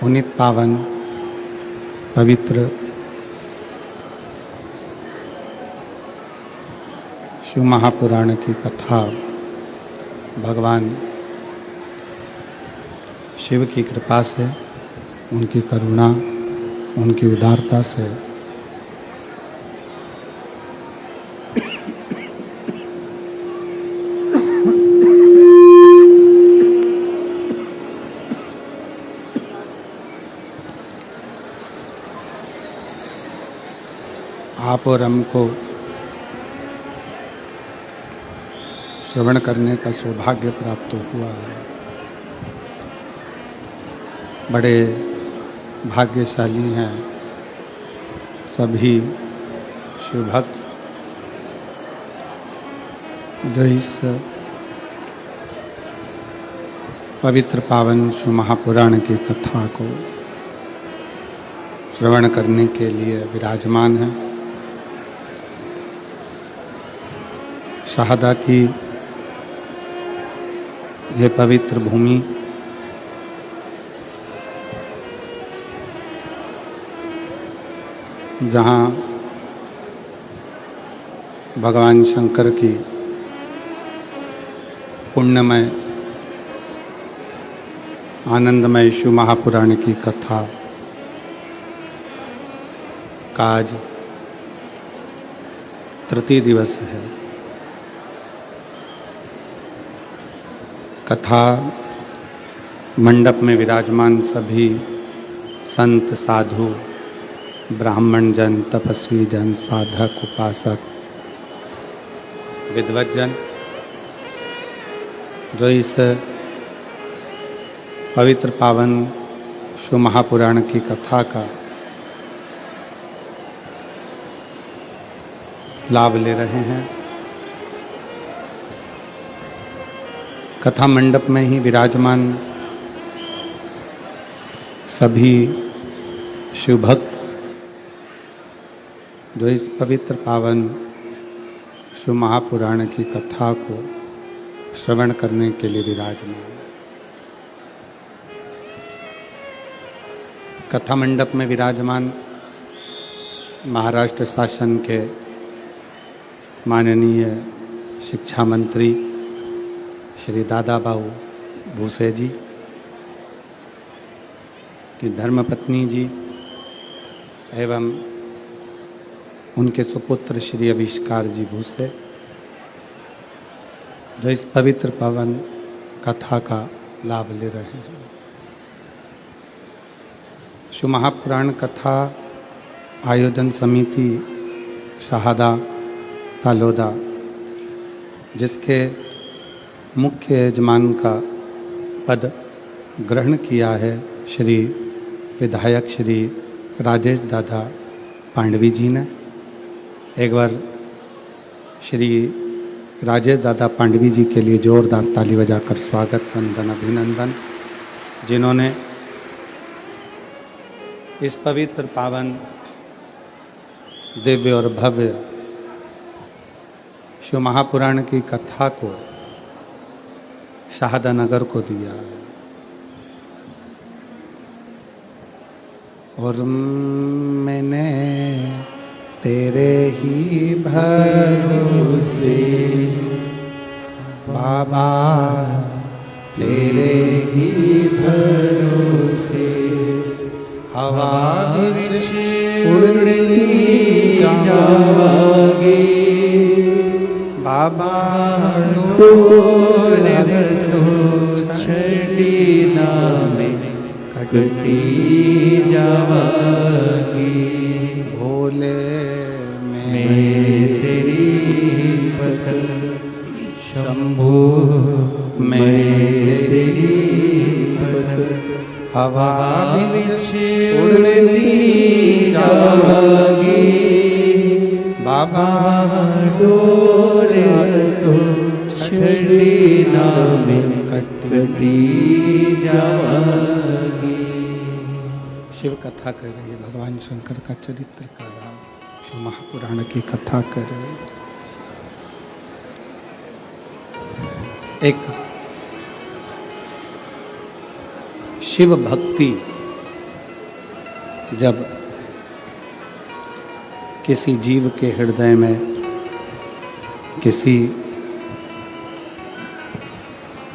पुनीत पावन पवित्र शिव महापुराण की कथा भगवान शिव की कृपा से, उनकी करुणा, उनकी उदारता से आप और हमको श्रवण करने का सौभाग्य प्राप्त हुआ है। बड़े भाग्यशाली हैं सभी शिव भक्त जो इस पवित्र पावन शिव महापुराण की कथा को श्रवण करने के लिए विराजमान हैं। शहादा की ये पवित्र भूमि जहाँ भगवान शंकर की पुण्यमय आनंदमय शिव महापुराण की कथा का आज तृतीय दिवस है। कथा मंडप में विराजमान सभी संत, साधु, ब्राह्मण जन, तपस्वी जन, साधक, उपासक, विद्वत जन जो इस पवित्र पावन शिव महापुराण की कथा का लाभ ले रहे हैं। कथा मंडप में ही विराजमान सभी शिव भक्त जो इस पवित्र पावन शिव महापुराण की कथा को श्रवण करने के लिए विराजमान। कथा मंडप में विराजमान महाराष्ट्र शासन के माननीय शिक्षा मंत्री श्री दादाबाऊ भूसे जी की धर्मपत्नी जी एवं उनके सुपुत्र श्री आविष्कार जी भूसे जो इस पवित्र पावन कथा का लाभ ले रहे हैं। शिव महापुराण कथा आयोजन समिति शहादा तालोदा जिसके मुख्य यजमान का पद ग्रहण किया है श्री विधायक श्री राजेश दादा पांडवी जी ने। एक बार श्री राजेश दादा पांडवी जी के लिए जोरदार ताली बजाकर स्वागत, वंदन, अभिनंदन, जिन्होंने इस पवित्र पावन दिव्य और भव्य शिव महापुराण की कथा को शहादा नगर को दिया। और मैंने तेरे ही भरोसे बाबा, तेरे ही भरोसे हवा विच उड़ती जावागी बाबा छड़ी नामे कटी जावागी भोले मैं तेरी पकड़ शंभो मैं तेरी पकड़ हवा विच उड़ती जावागी बाबा डोले तो छड़ी नामे कटी जावागी। शिव कथा कर रही है, भगवान शंकर का चरित्र कर रहा है, शिव महापुराण की कथा कर रहे हैं। एक शिव भक्ति जब किसी जीव के हृदय में किसी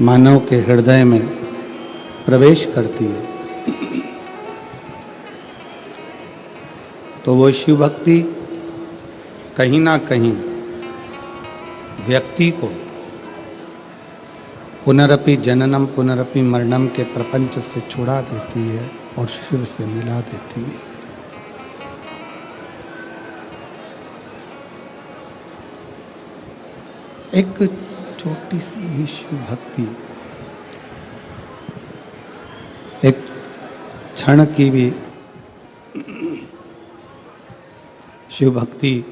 मानव के हृदय में प्रवेश करती है तो वो शिव भक्ति कहीं ना कहीं व्यक्ति को पुनरपि जननम पुनरपि मरणम के प्रपंच से छुड़ा देती है और शिव से मिला देती है। एक छोटी सी भी शिव भक्ति, एक क्षण की भी शिव भक्ति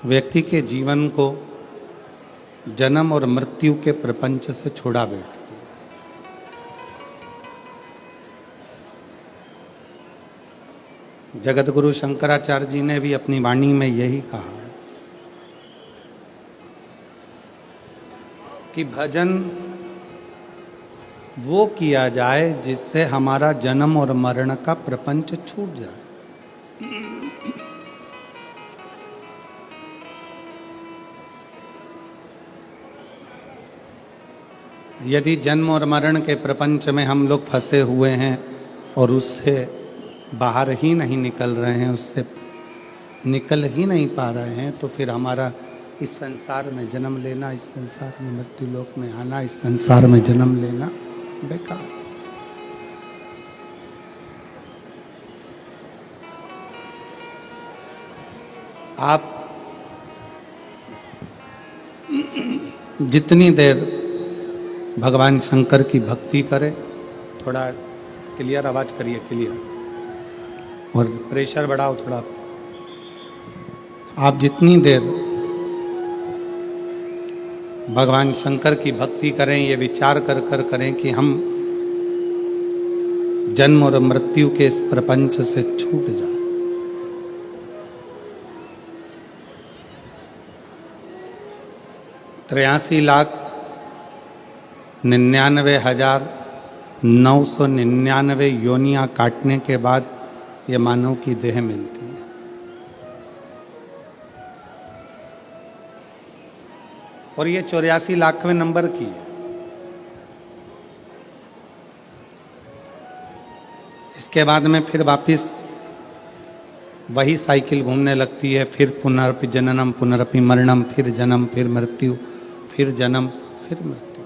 व्यक्ति के जीवन को जन्म और मृत्यु के प्रपंच से छुड़ा बैठती है। जगत गुरु शंकराचार्य जी ने भी अपनी वाणी में यही कहा कि भजन वो किया जाए जिससे हमारा जन्म और मरण का प्रपंच छूट जाए। यदि जन्म और मरण के प्रपंच में हम लोग फंसे हुए हैं और उससे बाहर ही नहीं निकल रहे हैं, उससे निकल ही नहीं पा रहे हैं, तो फिर हमारा इस संसार में जन्म लेना, इस संसार में मृत्यु लोक में आना, इस संसार में जन्म लेना बेकार। आप जितनी देर भगवान शंकर की भक्ति करें, थोड़ा क्लियर आवाज करिए, क्लियर, और प्रेशर बढ़ाओ थोड़ा। आप जितनी देर भगवान शंकर की भक्ति करें, ये विचार कर कर करें कि हम जन्म और मृत्यु के इस प्रपंच से छूट जाए। 83,99,999 योनियां काटने के बाद ये मानव की देह मिलती है। और ये 84 लाखवें नंबर की है। इसके बाद में फिर वापिस वही साइकिल घूमने लगती है, फिर पुनरपि जननम पुनरपि मरणम, फिर जन्म, फिर मृत्यु, फिर जन्म, फिर मृत्यु।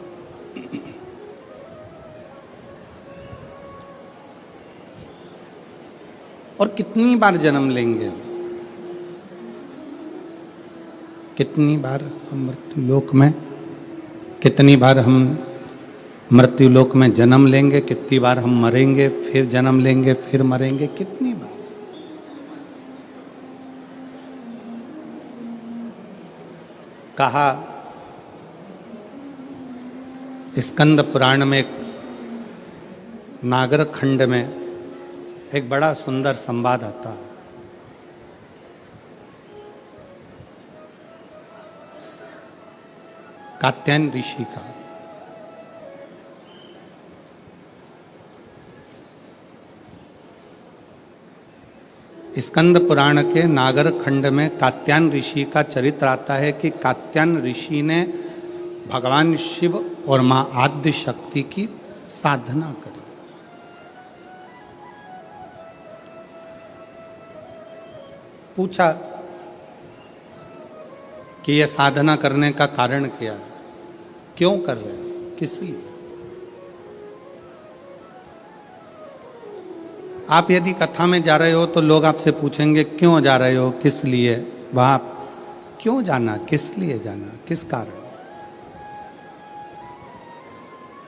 और कितनी बार जन्म लेंगे, कितनी बार हम मृत्यु लोक में, कितनी बार हम मृत्यु लोक में जन्म लेंगे, कितनी बार हम मरेंगे, फिर जन्म लेंगे, फिर मरेंगे, कितनी बार। कहा स्कंद पुराण में नागर खंड में एक बड़ा सुंदर संवाद आता है। कात्यायन ऋषि का। स्कंद पुराण के नागर खंड में कात्यायन ऋषि का चरित्र आता है कि कात्यायन ऋषि ने भगवान शिव और मां आद्य शक्ति की साधना करी। पूछा कि यह साधना करने का कारण क्या है, क्यों कर रहे हैं, किस लिए। आप यदि कथा में जा रहे हो तो लोग आपसे पूछेंगे क्यों जा रहे हो, किस लिए, वहां क्यों जाना, किस लिए जाना, किस कारण।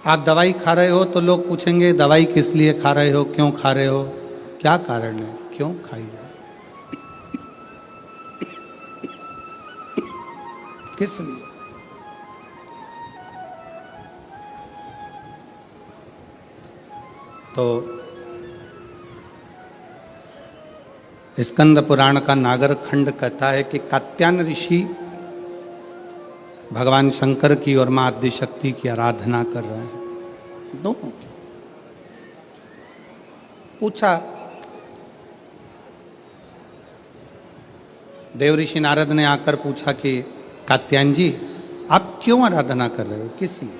आप दवाई खा रहे हो तो लोग पूछेंगे दवाई किस लिए खा रहे हो, क्यों खा रहे हो, क्या कारण है, क्यों खाई है, किस लिए। तो स्कंद पुराण का नागर खंड कहता है कि कात्यायन ऋषि भगवान शंकर की और मां आद्य शक्ति की आराधना कर रहे हैं, दोनों की। पूछा देवऋषि नारद ने आकर पूछा कि कात्यायन जी आप क्यों आराधना कर रहे हो, किस लिए?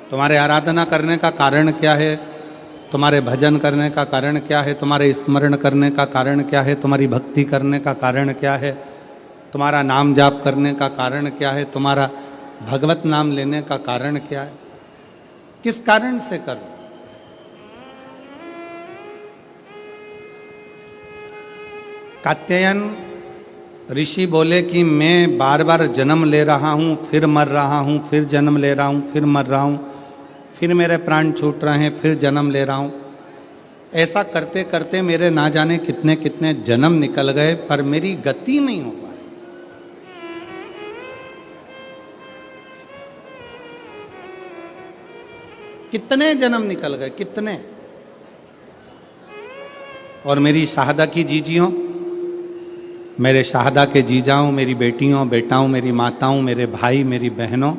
तुम्हारे आराधना करने का कारण क्या है, तुम्हारे भजन करने का कारण क्या है, तुम्हारे स्मरण करने का कारण क्या है, तुम्हारी भक्ति करने का कारण क्या है, तुम्हारा नाम जाप करने का कारण क्या है, तुम्हारा भगवत नाम लेने का कारण क्या है, किस कारण से कर? कात्यायन ऋषि बोले कि मैं बार बार जन्म ले रहा हूँ, फिर मर रहा हूँ, फिर जन्म ले रहा हूँ, फिर मर रहा हूँ, फिर मेरे प्राण छूट रहे हैं, फिर जन्म ले रहा हूँ। ऐसा करते करते मेरे ना जाने कितने कितने जन्म निकल गए, पर मेरी गति नहीं हो पाई। कितने जन्म निकल गए, कितने। और मेरी शाहदा की जीजियों, मेरे शाहदा के जीजाओं, मेरी बेटियों बेटाओं, मेरी माताओं, मेरे भाई मेरी बहनों,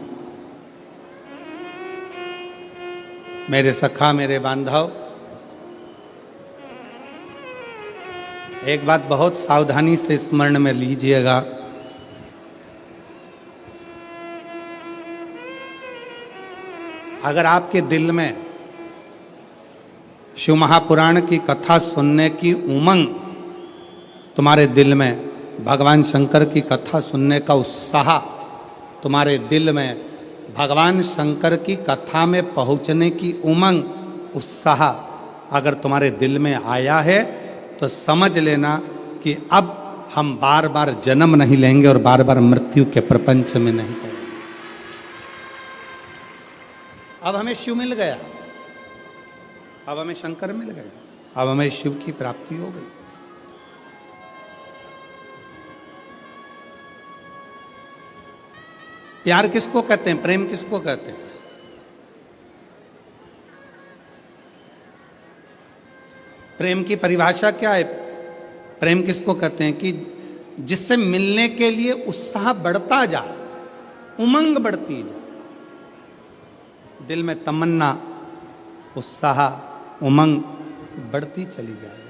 मेरे सखा मेरे बांधव, एक बात बहुत सावधानी से स्मरण में लीजिएगा। अगर आपके दिल में शिव महापुराण की कथा सुनने की उमंग, तुम्हारे दिल में भगवान शंकर की कथा सुनने का उत्साह, तुम्हारे दिल में भगवान शंकर की कथा में पहुंचने की उमंग उत्साह अगर तुम्हारे दिल में आया है तो समझ लेना कि अब हम बार बार जन्म नहीं लेंगे और बार बार मृत्यु के प्रपंच में नहीं पड़ेंगे। अब हमें शिव मिल गया, अब हमें शंकर मिल गया, अब हमें शिव की प्राप्ति हो गई। प्यार किसको कहते हैं, प्रेम किसको कहते हैं? प्रेम की परिभाषा क्या है? प्रेम किसको कहते हैं कि जिससे मिलने के लिए उत्साह बढ़ता जाए, उमंग बढ़ती जाए, दिल में तमन्ना, उत्साह, उमंग बढ़ती चली जाए।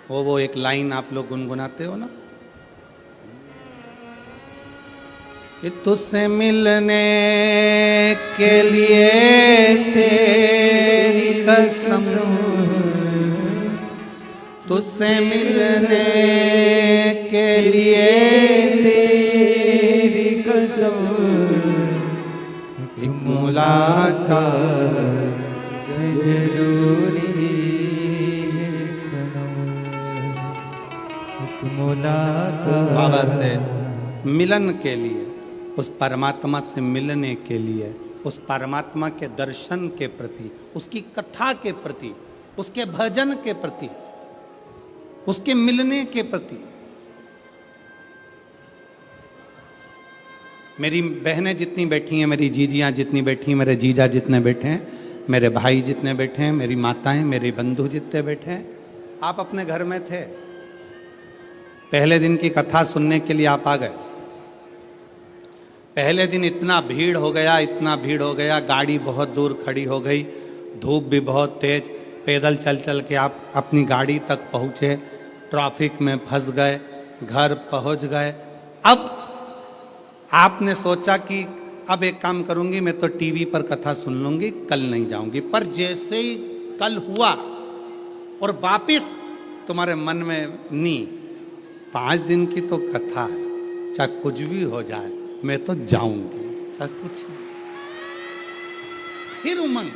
वो एक लाइन आप लोग गुनगुनाते हो ना, कि तुझसे मिलने के लिए तेरी कसम, तुझसे मिलने के लिए तेरी कसम, एक मुलाकात जरूरी है सनम, एक मुलाकात। बाबा से मिलन के लिए, उस परमात्मा से मिलने के लिए, उस परमात्मा के दर्शन के प्रति, उसकी कथा के प्रति, उसके भजन के प्रति, उसके मिलने के प्रति। मेरी बहनें जितनी बैठी हैं, मेरी जीजियां जितनी बैठी हैं, मेरे जीजा जितने बैठे हैं, मेरे भाई जितने बैठे हैं, मेरी माताएं, मेरे बंधु जितने बैठे हैं, आप अपने घर में थे, पहले दिन की कथा सुनने के लिए आप आ गए। पहले दिन इतना भीड़ हो गया, इतना भीड़ हो गया, गाड़ी बहुत दूर खड़ी हो गई, धूप भी बहुत तेज, पैदल चल चल के आप अपनी गाड़ी तक पहुँचे, ट्रैफिक में फंस गए, घर पहुँच गए। अब आपने सोचा कि अब एक काम करूँगी, मैं तो टीवी पर कथा सुन लूँगी, कल नहीं जाऊँगी। पर जैसे ही कल हुआ और वापिस तुम्हारे मन में नी, 5 दिन की तो कथा है, चाहे कुछ भी हो जाए मैं तो जाऊंगी, चाहे कुछ। फिर उमंग,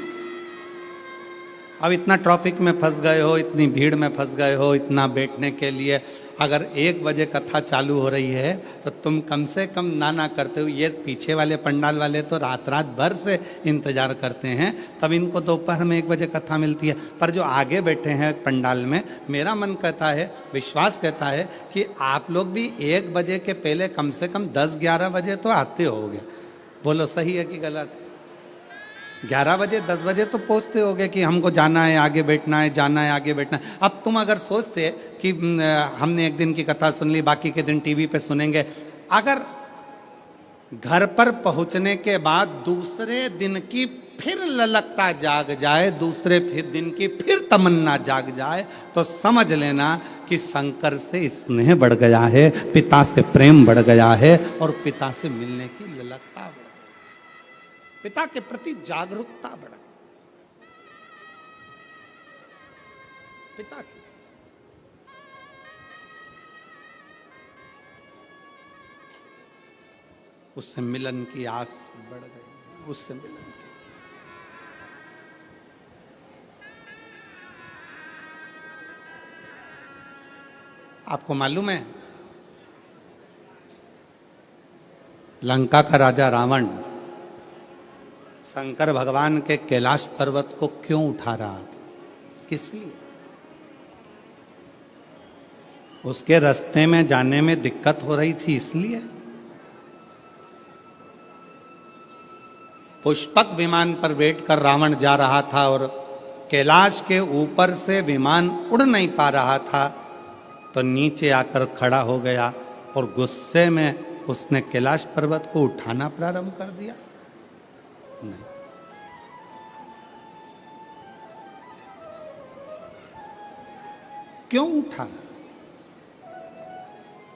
अब इतना ट्रैफिक में फंस गए हो, इतनी भीड़ में फंस गए हो, इतना बैठने के लिए, अगर 1 बजे कथा चालू हो रही है तो तुम कम से कम ना करते हो। ये पीछे वाले पंडाल वाले तो रात रात भर से इंतजार करते हैं, तब इनको दोपहर में 1 बजे कथा मिलती है। पर जो आगे बैठे हैं पंडाल में, मेरा मन कहता है, विश्वास कहता है कि आप लोग भी 1 बजे के पहले कम से कम 10-11 बजे तो आते होगे। बोलो सही है कि गलत है? 11 बजे 10 बजे तो पहुंचते होगे कि हमको जाना है, आगे बैठना है, जाना है, आगे बैठना है। अब तुम अगर सोचते कि हमने 1 दिन की कथा सुन ली, बाकी के दिन टीवी पे सुनेंगे, अगर घर पर पहुंचने के बाद दूसरे दिन की फिर ललकता जाग जाए, दूसरे फिर दिन की फिर तमन्ना जाग जाए, तो समझ लेना कि शंकर से स्नेह बढ़ गया है, पिता से प्रेम बढ़ गया है और पिता से मिलने की ललकता बढ़ गई, पिता के प्रति जागरूकता बढ़ गई। पिता की उससे मिलन की आस बढ़ गई, उससे मिलन की। आपको मालूम है लंका का राजा रावण शंकर भगवान के कैलाश पर्वत को क्यों उठा रहा था? किस लिए? उसके रास्ते में जाने में दिक्कत हो रही थी, इसलिए। पुष्पक विमान पर बैठकर रावण जा रहा था और कैलाश के ऊपर से विमान उड़ नहीं पा रहा था, तो नीचे आकर खड़ा हो गया और गुस्से में उसने कैलाश पर्वत को उठाना प्रारंभ कर दिया। नहीं, क्यों उठा?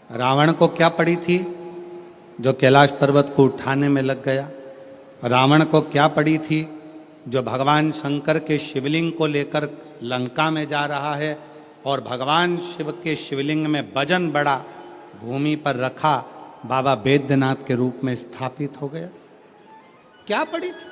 रावण को क्या पड़ी थी जो कैलाश पर्वत को उठाने में लग गया? रावण को क्या पड़ी थी जो भगवान शंकर के शिवलिंग को लेकर लंका में जा रहा है और भगवान शिव के शिवलिंग में वजन बड़ा भूमि पर रखा बाबा बैद्यनाथ के रूप में स्थापित हो गया? क्या पड़ी थी?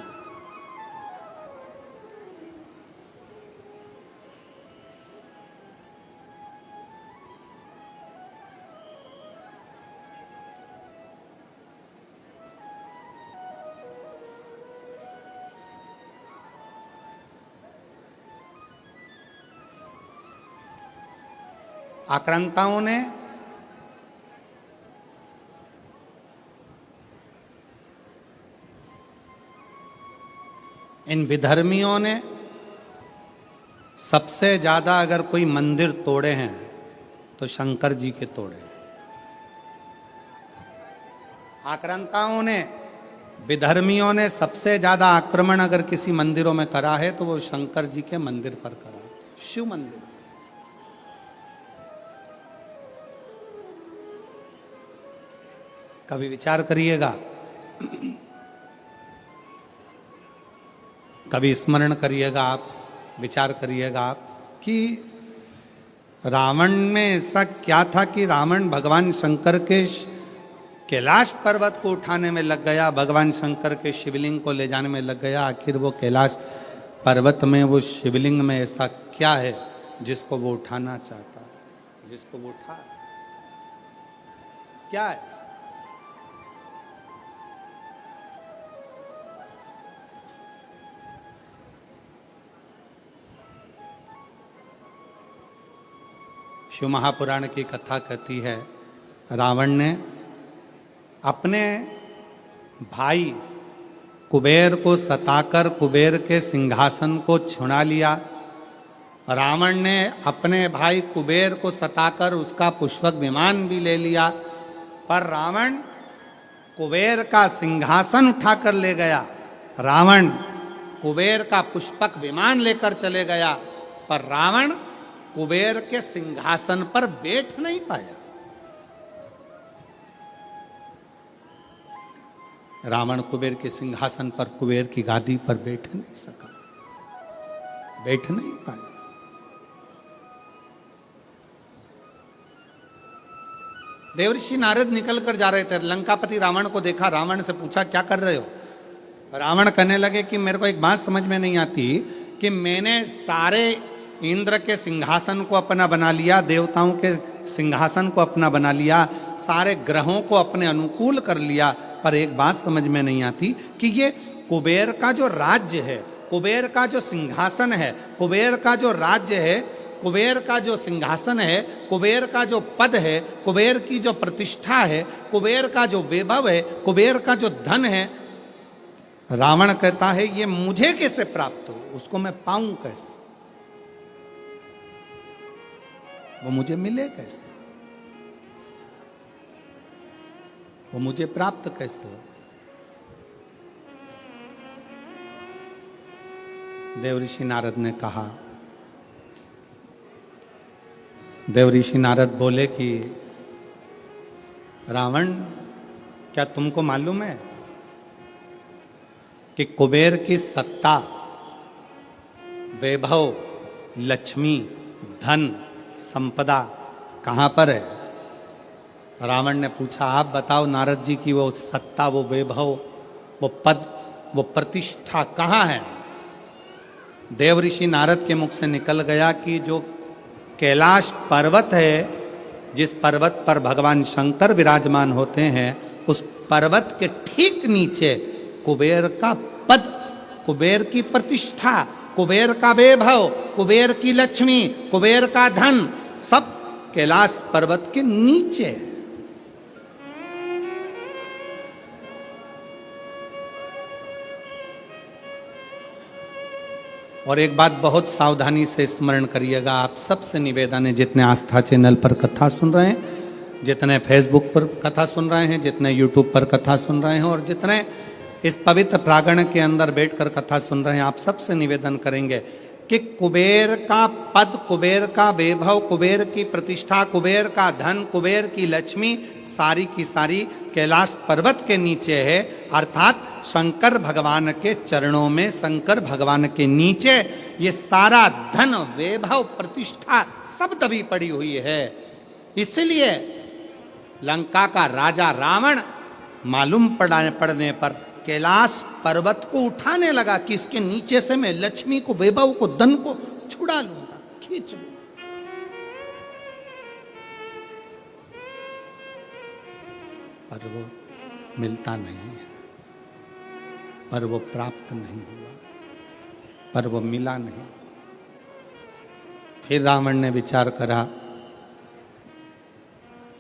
आक्रांताओं ने इन विधर्मियों ने सबसे ज्यादा अगर कोई मंदिर तोड़े हैं तो शंकर जी के तोड़े। आक्रांताओं ने, विधर्मियों ने सबसे ज्यादा आक्रमण अगर किसी मंदिरों में करा है तो वो शंकर जी के मंदिर पर करा, शिव मंदिर। कभी विचार करिएगा, कभी स्मरण करिएगा आप, विचार करिएगा आप कि रावण में ऐसा क्या था कि रावण भगवान शंकर के कैलाश पर्वत को उठाने में लग गया, भगवान शंकर के शिवलिंग को ले जाने में लग गया। आखिर वो कैलाश पर्वत में, वो शिवलिंग में ऐसा क्या है जिसको वो उठाना चाहता है, जिसको वो उठा? क्या है? शिव महापुराण की कथा कहती है रावण ने अपने भाई कुबेर को सताकर कुबेर के सिंहासन को छुड़ा लिया। रावण ने अपने भाई कुबेर को सताकर उसका पुष्पक विमान भी ले लिया, पर रावण कुबेर का सिंहासन उठाकर ले गया। रावण कुबेर का पुष्पक विमान लेकर चले गया, पर रावण कुबेर के सिंहासन पर बैठ नहीं पाया। रावण कुबेर के सिंहासन पर, कुबेर की गादी पर बैठ नहीं सका, बैठ नहीं पाया। देवर्षि नारद निकल कर जा रहे थे, लंकापति रावण को देखा, रावण से पूछा क्या कर रहे हो? रावण कहने लगे कि मेरे को एक बात समझ में नहीं आती कि मैंने सारे इंद्र के सिंहासन को अपना बना लिया, देवताओं के सिंहासन को अपना बना लिया, सारे ग्रहों को अपने अनुकूल कर लिया, पर एक बात समझ में नहीं आती कि ये कुबेर का जो राज्य है, कुबेर का जो सिंहासन है, कुबेर का जो राज्य है, कुबेर का जो सिंहासन है, कुबेर का जो पद है, कुबेर की जो प्रतिष्ठा है, कुबेर का जो वैभव है, कुबेर का जो धन है, रावण कहता है ये मुझे कैसे प्राप्त हो, उसको मैं पाऊं कैसे, वो मुझे मिले कैसे, वो मुझे प्राप्त कैसे हो? देवऋषि नारद ने कहा। देवऋषि नारद बोले कि रावण, क्या तुमको मालूम है कि कुबेर की सत्ता, वैभव, लक्ष्मी, धन, संपदा कहाँ पर है? रावण ने पूछा, आप बताओ नारद जी की वो सत्ता, वो वैभव, वो पद, वो प्रतिष्ठा कहाँ है? देवऋषि नारद के मुख से निकल गया कि जो कैलाश पर्वत है, जिस पर्वत पर भगवान शंकर विराजमान होते हैं, उस पर्वत के ठीक नीचे कुबेर का पद, कुबेर की प्रतिष्ठा, कुबेर का वैभव, कुबेर की लक्ष्मी, कुबेर का धन, सब कैलाश पर्वत के नीचे। और एक बात बहुत सावधानी से स्मरण करिएगा, आप सबसे निवेदन है, जितने आस्था चैनल पर कथा सुन रहे हैं, जितने फेसबुक पर कथा सुन रहे हैं, जितने यूट्यूब पर कथा सुन रहे हैं, और जितने इस पवित्र प्रांगण के अंदर बैठकर कथा सुन रहे हैं, आप सबसे निवेदन करेंगे कि कुबेर का पद, कुबेर का वैभव, कुबेर की प्रतिष्ठा, कुबेर का धन, कुबेर की लक्ष्मी सारी की सारी कैलाश पर्वत के नीचे है, अर्थात शंकर भगवान के चरणों में, शंकर भगवान के नीचे ये सारा धन, वैभव, प्रतिष्ठा सब दबी पड़ी हुई है। इसलिए लंका का राजा रावण मालूम पड़ने पर कैलाश पर्वत को उठाने लगा कि इसके नीचे से मैं लक्ष्मी को, वैभव को, धन को छुड़ा लूंगा, खींच लूंगा। पर वो मिलता नहीं है, पर वो प्राप्त नहीं हुआ, पर वो मिला नहीं। फिर रावण ने विचार करा,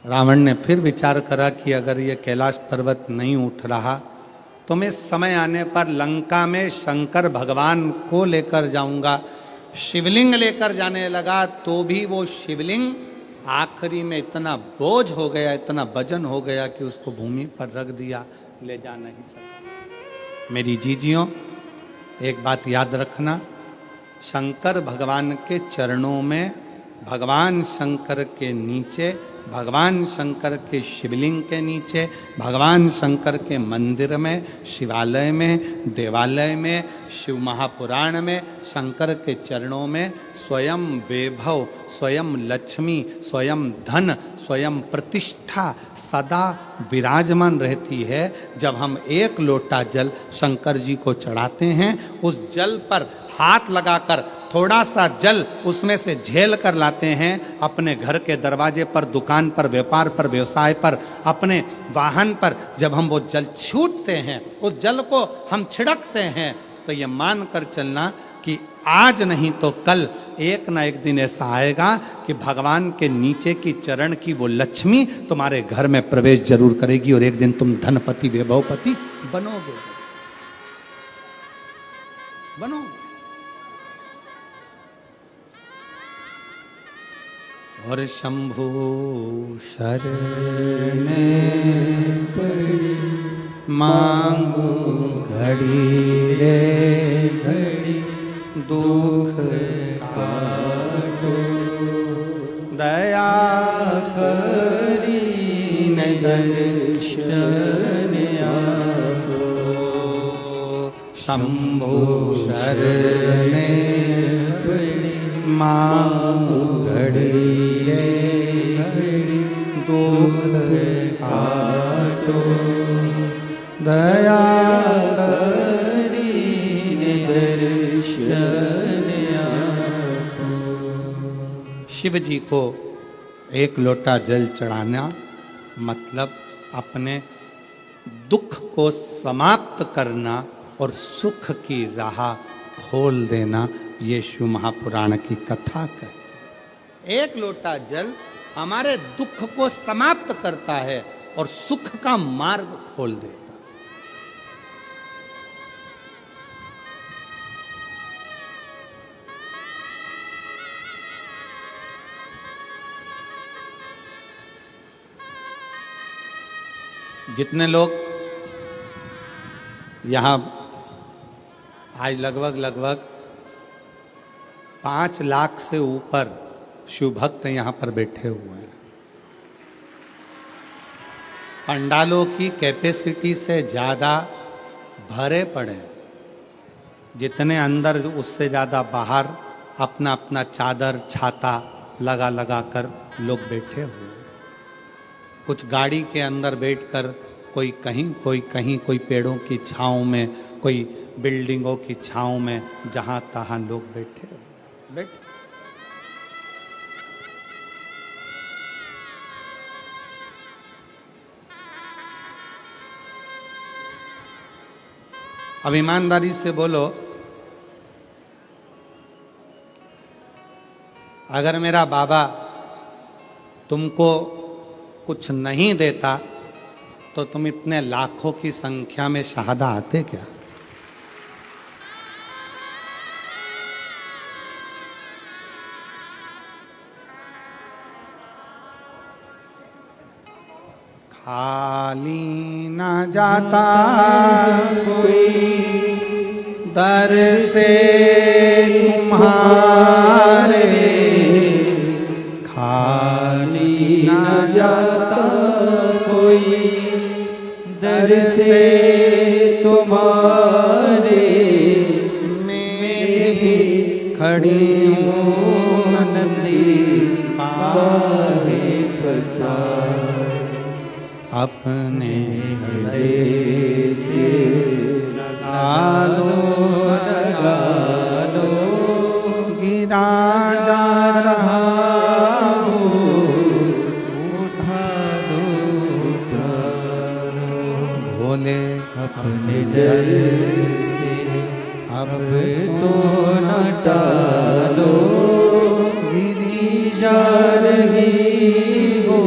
रावण ने फिर विचार करा कि अगर ये कैलाश पर्वत नहीं उठ रहा तो मैं समय आने पर लंका में शंकर भगवान को लेकर जाऊंगा। शिवलिंग लेकर जाने लगा तो भी वो शिवलिंग आखिरी में इतना बोझ हो गया, इतना वजन हो गया कि उसको भूमि पर रख दिया, ले जा नहीं सका। मेरी जीजियों, एक बात याद रखना, शंकर भगवान के चरणों में, भगवान शंकर के नीचे, भगवान शंकर के शिवलिंग के नीचे, भगवान शंकर के मंदिर में, शिवालय में, देवालय में, शिव महापुराण में, शंकर के चरणों में स्वयं वैभव, स्वयं लक्ष्मी, स्वयं धन, स्वयं प्रतिष्ठा सदा विराजमान रहती है। जब हम एक लोटा जल शंकर जी को चढ़ाते हैं, उस जल पर हाथ लगाकर थोड़ा सा जल उसमें से झेल कर लाते हैं, अपने घर के दरवाजे पर, दुकान पर, व्यापार पर, व्यवसाय पर, अपने वाहन पर जब हम वो जल छूटते हैं, उस जल को हम छिड़कते हैं, तो ये मान कर चलना कि आज नहीं तो कल एक ना एक दिन ऐसा आएगा कि भगवान के नीचे की चरण की वो लक्ष्मी तुम्हारे घर में प्रवेश जरूर करेगी और एक दिन तुम धनपति, वैभवपति बनोगे, बनोगे। और शंभु शरणे पड़ी मांगू घड़ी रे घड़ी, दुख काटो दया करी न दर्शन आपो। शंभु शरणे पड़ी मांगू घड़ी दुख काटो दया करी दर्शन आपो। शिव जी को एक लोटा जल चढ़ाना मतलब अपने दुख को समाप्त करना और सुख की राह खोल देना, ये शिव महापुराण की कथा कहती है। एक लोटा जल हमारे दुख को समाप्त करता है और सुख का मार्ग खोल देता है। जितने लोग यहाँ आज लगभग 5 लाख से ऊपर शिव भक्त यहाँ पर बैठे हुए हैं। पंडालों की कैपेसिटी से ज़्यादा भरे पड़े, जितने अंदर उससे ज़्यादा बाहर अपना अपना चादर छाता लगा लगा कर लोग बैठे हुए हैं। कुछ गाड़ी के अंदर बैठकर कोई कहीं, कोई पेड़ों की छाँव में, कोई बिल्डिंगों की छाँव में, जहाँ तहाँ लोग बैठे बैठे। अब ईमानदारी से बोलो, अगर मेरा बाबा तुमको कुछ नहीं देता तो तुम इतने लाखों की संख्या में शहादा आते क्या? खाली ना जाता कोई दर से तुम्हारे, खाली ना जाता कोई दर से तुम्हारे, मैं भी खड़ी हूँ नदी पारे फसा, अपने हृदय से लगा लो, गिरा जा रहा भोले अपने दर से अब तो न टालो, गिरी जा रही हो,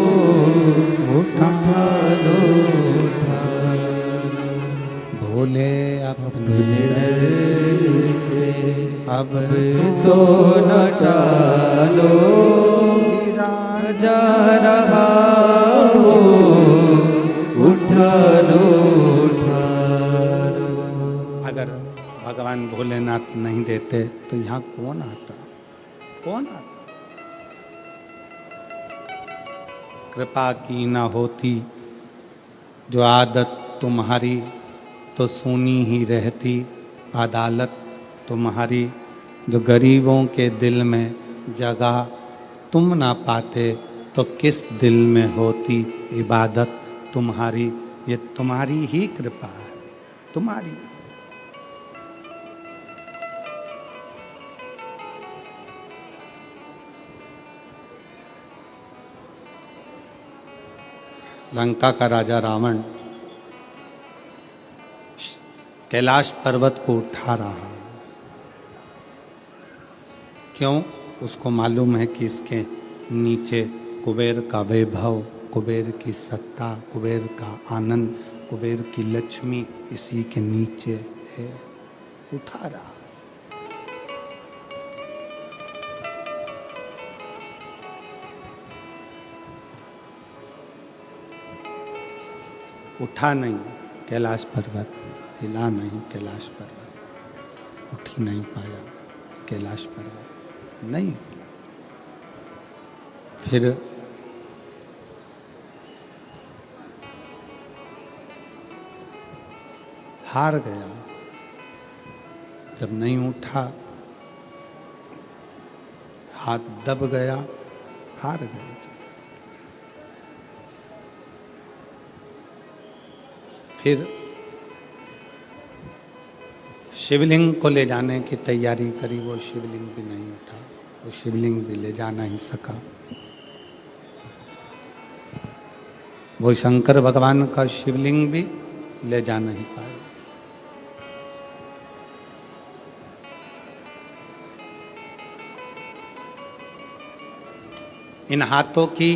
उठा लो, भोले अपने दर से अब तो न टालो, गिरा जा रहा हो, उठा लो। अगर भगवान भोलेनाथ नहीं देते तो यहाँ कौन आता? कौन आता? कृपा की ना होती जो आदत तुम्हारी, तो सुनी ही रहती अदालत तुम्हारी। जो गरीबों के दिल में जगह तुम ना पाते तो किस दिल में होती इबादत तुम्हारी। ये तुम्हारी ही कृपा है, तुम्हारी। लंका का राजा रावण कैलाश पर्वत को उठा रहा है। क्यों? उसको मालूम है कि इसके नीचे कुबेर का वैभव, कुबेर की सत्ता, कुबेर का आनंद, कुबेर की लक्ष्मी इसी के नीचे है। उठा रहा। उठा नहीं कैलाश पर्वत, हिला नहीं कैलाश पर्वत, उठ ही नहीं पाया कैलाश पर्वत, नहीं हिला। फिर हार गया। जब नहीं उठा, हाथ दब गया, हार गया। फिर शिवलिंग को ले जाने की तैयारी करी, वो शिवलिंग भी नहीं उठा, वो शिवलिंग भी ले जा नहीं सका। वो शंकर भगवान का शिवलिंग भी ले जा नहीं पाए। इन हाथों की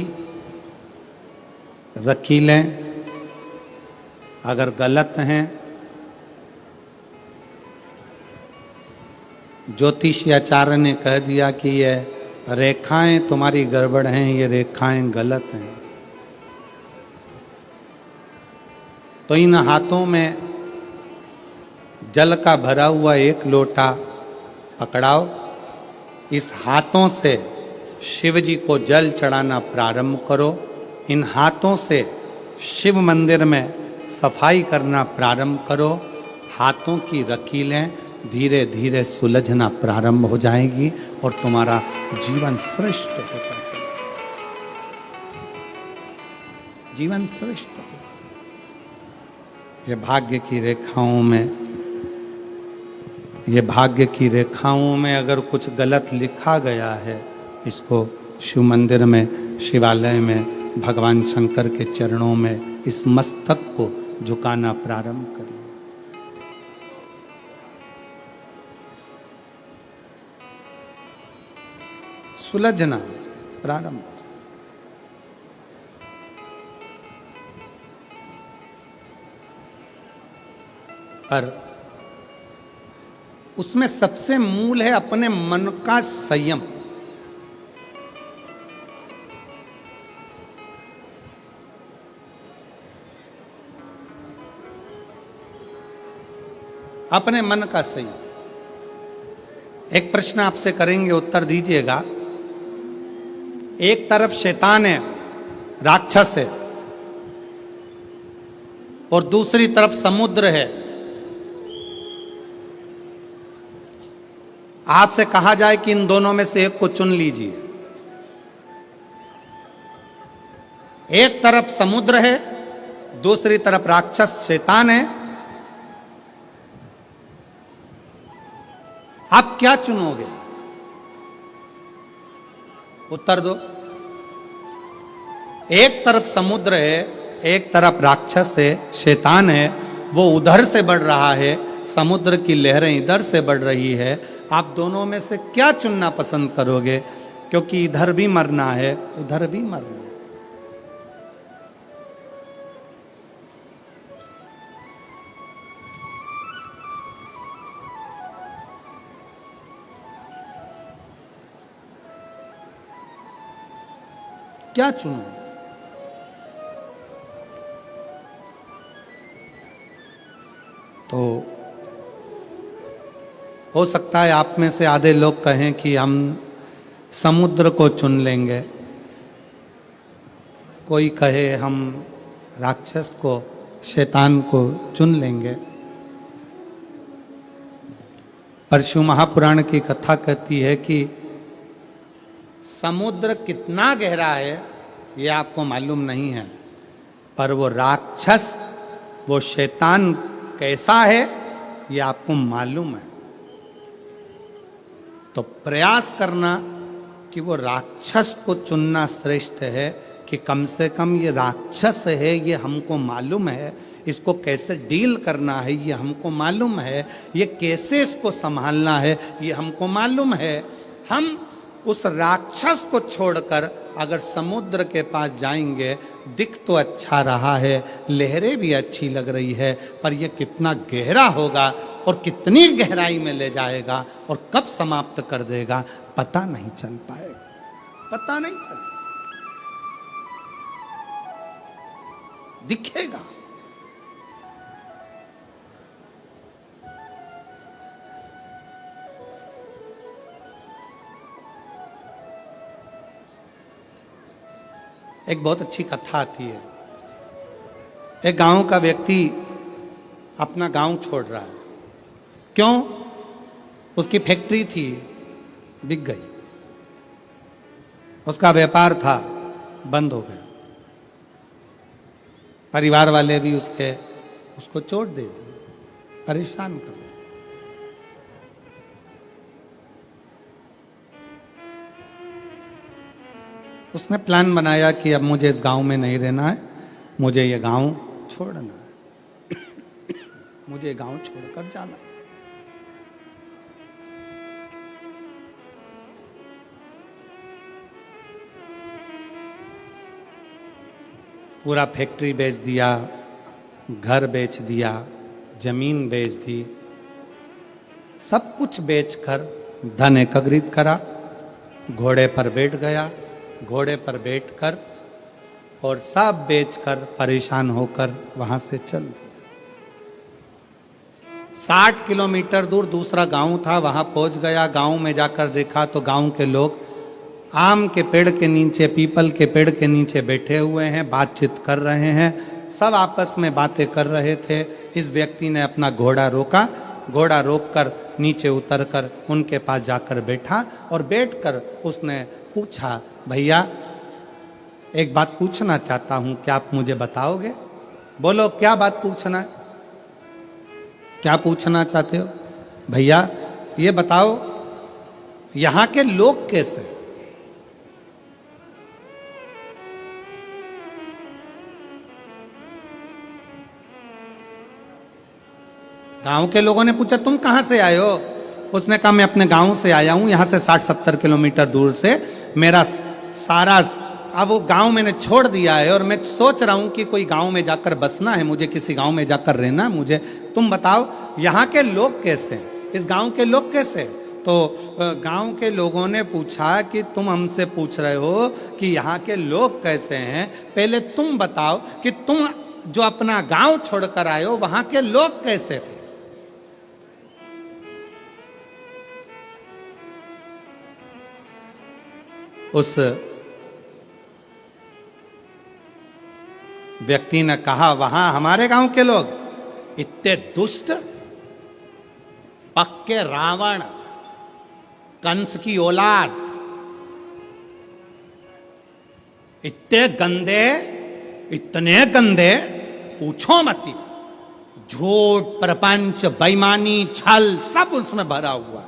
रकीलें अगर गलत हैं, ज्योतिषाचार्य ने कह दिया कि ये रेखाएं तुम्हारी गड़बड़ हैं, ये रेखाएं गलत हैं, तो इन हाथों में जल का भरा हुआ एक लोटा पकड़ाओ, इस हाथों से शिव जी को जल चढ़ाना प्रारंभ करो। इन हाथों से शिव मंदिर में सफाई करना प्रारंभ करो। हाथों की लकीरें धीरे धीरे सुलझना प्रारंभ हो जाएगी और तुम्हारा जीवन श्रेष्ठ होता चलेगा। जीवन श्रेष्ठ होगा। ये भाग्य की रेखाओं में, ये भाग्य की रेखाओं में अगर कुछ गलत लिखा गया है, इसको शिव मंदिर में, शिवालय में, भगवान शंकर के चरणों में इस मस्तक को झुकाना प्रारंभ करिए। सुलझना प्रारंभ। पर उसमें सबसे मूल है अपने मन का संयम। अपने मन का संयम। एक प्रश्न आपसे करेंगे, उत्तर दीजिएगा। एक तरफ शैतान है, राक्षस है, और दूसरी तरफ समुद्र है। आपसे कहा जाए कि इन दोनों में से एक को चुन लीजिए। एक तरफ समुद्र है, दूसरी तरफ राक्षस शैतान है। आप क्या चुनोगे? उत्तर दो। एक तरफ समुद्र है, एक तरफ राक्षस है, शैतान है, वो उधर से बढ़ रहा है, समुद्र की लहरें इधर से बढ़ रही है। आप दोनों में से क्या चुनना पसंद करोगे? क्योंकि इधर भी मरना है, उधर भी मरना है। क्या चुनो? तो हो सकता है आप में से आधे लोग कहें कि हम समुद्र को चुन लेंगे, कोई कहे हम राक्षस को, शैतान को चुन लेंगे। पर शिव महापुराण की कथा कहती है कि समुद्र कितना गहरा है ये आपको मालूम नहीं है, पर वो राक्षस, वो शैतान कैसा है ये आपको मालूम है। तो प्रयास करना कि वो राक्षस को चुनना श्रेष्ठ है, कि कम से कम ये राक्षस है, ये हमको मालूम है, इसको कैसे डील करना है ये हमको मालूम है, ये कैसे इसको संभालना है ये हमको मालूम है। हम उस राक्षस को छोड़कर अगर समुद्र के पास जाएंगे, दिख तो अच्छा रहा है, लहरें भी अच्छी लग रही है, पर यह कितना गहरा होगा और कितनी गहराई में ले जाएगा और कब समाप्त कर देगा पता नहीं चल पाएगा, पता नहीं चल दिखेगा। एक बहुत अच्छी कथा आती है। एक गांव का व्यक्ति अपना गांव छोड़ रहा है। क्यों? उसकी फैक्ट्री थी, बिक गई, उसका व्यापार था, बंद हो गया। परिवार वाले भी उसको चोट दे दी, परेशान कर दिया। उसने प्लान बनाया कि अब मुझे इस गांव में नहीं रहना है, मुझे ये गांव छोड़ना है, मुझे गांव छोड़कर जाना है। पूरा फैक्ट्री बेच दिया, घर बेच दिया, जमीन बेच दी, सब कुछ बेचकर धन एकत्रित करा, घोड़े पर बैठ गया, घोड़े पर बैठकर और सब बेचकर परेशान होकर वहां से चल दिया। 60 किलोमीटर दूर दूसरा गांव था, वहां पहुंच गया। गांव में जाकर देखा तो गांव के लोग आम के पेड़ के नीचे, पीपल के पेड़ के नीचे बैठे हुए हैं, बातचीत कर रहे हैं, सब आपस में बातें कर रहे थे। इस व्यक्ति ने अपना घोड़ा रोका, घोड़ा रोककर नीचे उतरकर उनके पास जाकर बैठा और बैठकर उसने पूछा, भैया एक बात पूछना चाहता हूं, क्या आप मुझे बताओगे? बोलो क्या बात पूछना है, क्या पूछना चाहते हो? भैया ये बताओ यहां के लोग कैसे? गांव के लोगों ने पूछा तुम कहां से आए हो? उसने कहा मैं अपने गांव से आया हूं, यहां से 60-70 किलोमीटर दूर से। मेरा सारा अब वो गांव मैंने छोड़ दिया है और मैं सोच रहा हूं कि कोई गांव में जाकर बसना है, मुझे किसी गांव में जाकर रहना मुझे। तुम बताओ यहाँ के लोग कैसे, इस गांव के लोग कैसे? तो गांव के लोगों ने पूछा कि तुम हमसे पूछ रहे हो कि यहाँ के लोग कैसे हैं, पहले तुम बताओ कि तुम जो अपना गांव छोड़कर आए हो वहां के लोग कैसे थे? उस व्यक्ति ने कहा वहां हमारे गांव के लोग इतने दुष्ट, पक्के रावण, कंस की औलाद, इतने गंदे, इतने गंदे पूछो मत। झूठ, प्रपंच, बेईमानी, छल सब उसमें भरा हुआ।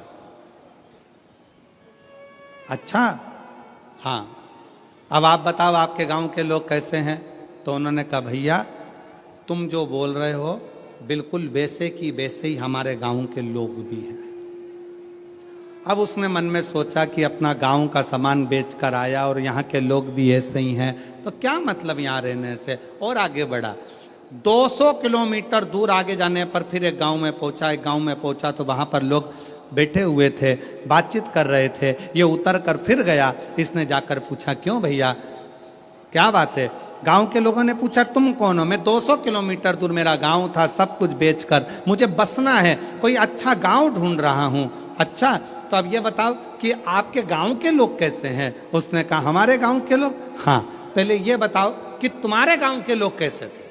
अच्छा हाँ, अब आप बताओ आपके गांव के लोग कैसे हैं? तो उन्होंने कहा भैया तुम जो बोल रहे हो बिल्कुल वैसे की वैसे ही हमारे गांव के लोग भी हैं। अब उसने मन में सोचा कि अपना गांव का सामान बेच कर आया और यहाँ के लोग भी ऐसे ही हैं, तो क्या मतलब यहाँ रहने से, और आगे बढ़ा। 200 किलोमीटर दूर आगे जाने पर फिर एक गांव में पहुंचा। एक गांव में पहुंचा तो वहाँ पर लोग बैठे हुए थे, बातचीत कर रहे थे। ये उतर कर फिर गया, इसने जाकर पूछा क्यों भैया क्या बात है? गांव के लोगों ने पूछा तुम कौन हो? मैं 200 किलोमीटर दूर मेरा गांव था, सब कुछ बेचकर मुझे बसना है, कोई अच्छा गांव ढूंढ रहा हूं। अच्छा तो अब ये बताओ कि आपके गांव के लोग कैसे हैं? उसने कहा हमारे गांव के लोग, हाँ पहले ये बताओ कि तुम्हारे गांव के लोग कैसे थे?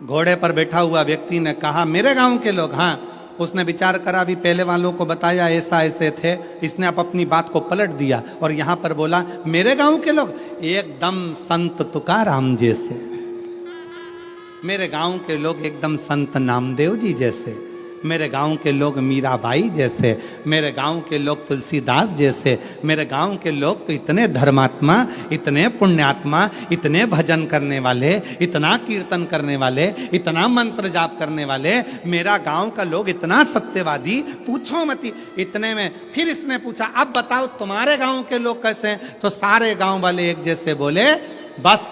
घोड़े पर बैठा हुआ व्यक्ति ने कहा मेरे गांव के लोग, हाँ। उसने विचार करा, भी पहले वालों को बताया ऐसा ऐसे थे, इसने अब अपनी बात को पलट दिया और यहाँ पर बोला मेरे गांव के लोग एकदम संत तुकाराम जैसे, मेरे गांव के लोग एकदम संत नामदेव जी जैसे, मेरे गांव के लोग मीराबाई जैसे, मेरे गांव के लोग तुलसीदास जैसे, मेरे गांव के लोग तो इतने धर्मात्मा, इतने पुण्यात्मा, इतने भजन करने वाले, इतना कीर्तन करने वाले, इतना मंत्र जाप करने वाले, मेरा गांव का लोग इतना सत्यवादी, पूछो मत। इतने में फिर इसने पूछा अब बताओ तुम्हारे गांव के लोग कैसे हैं? तो सारे गांव वाले एक जैसे बोले बस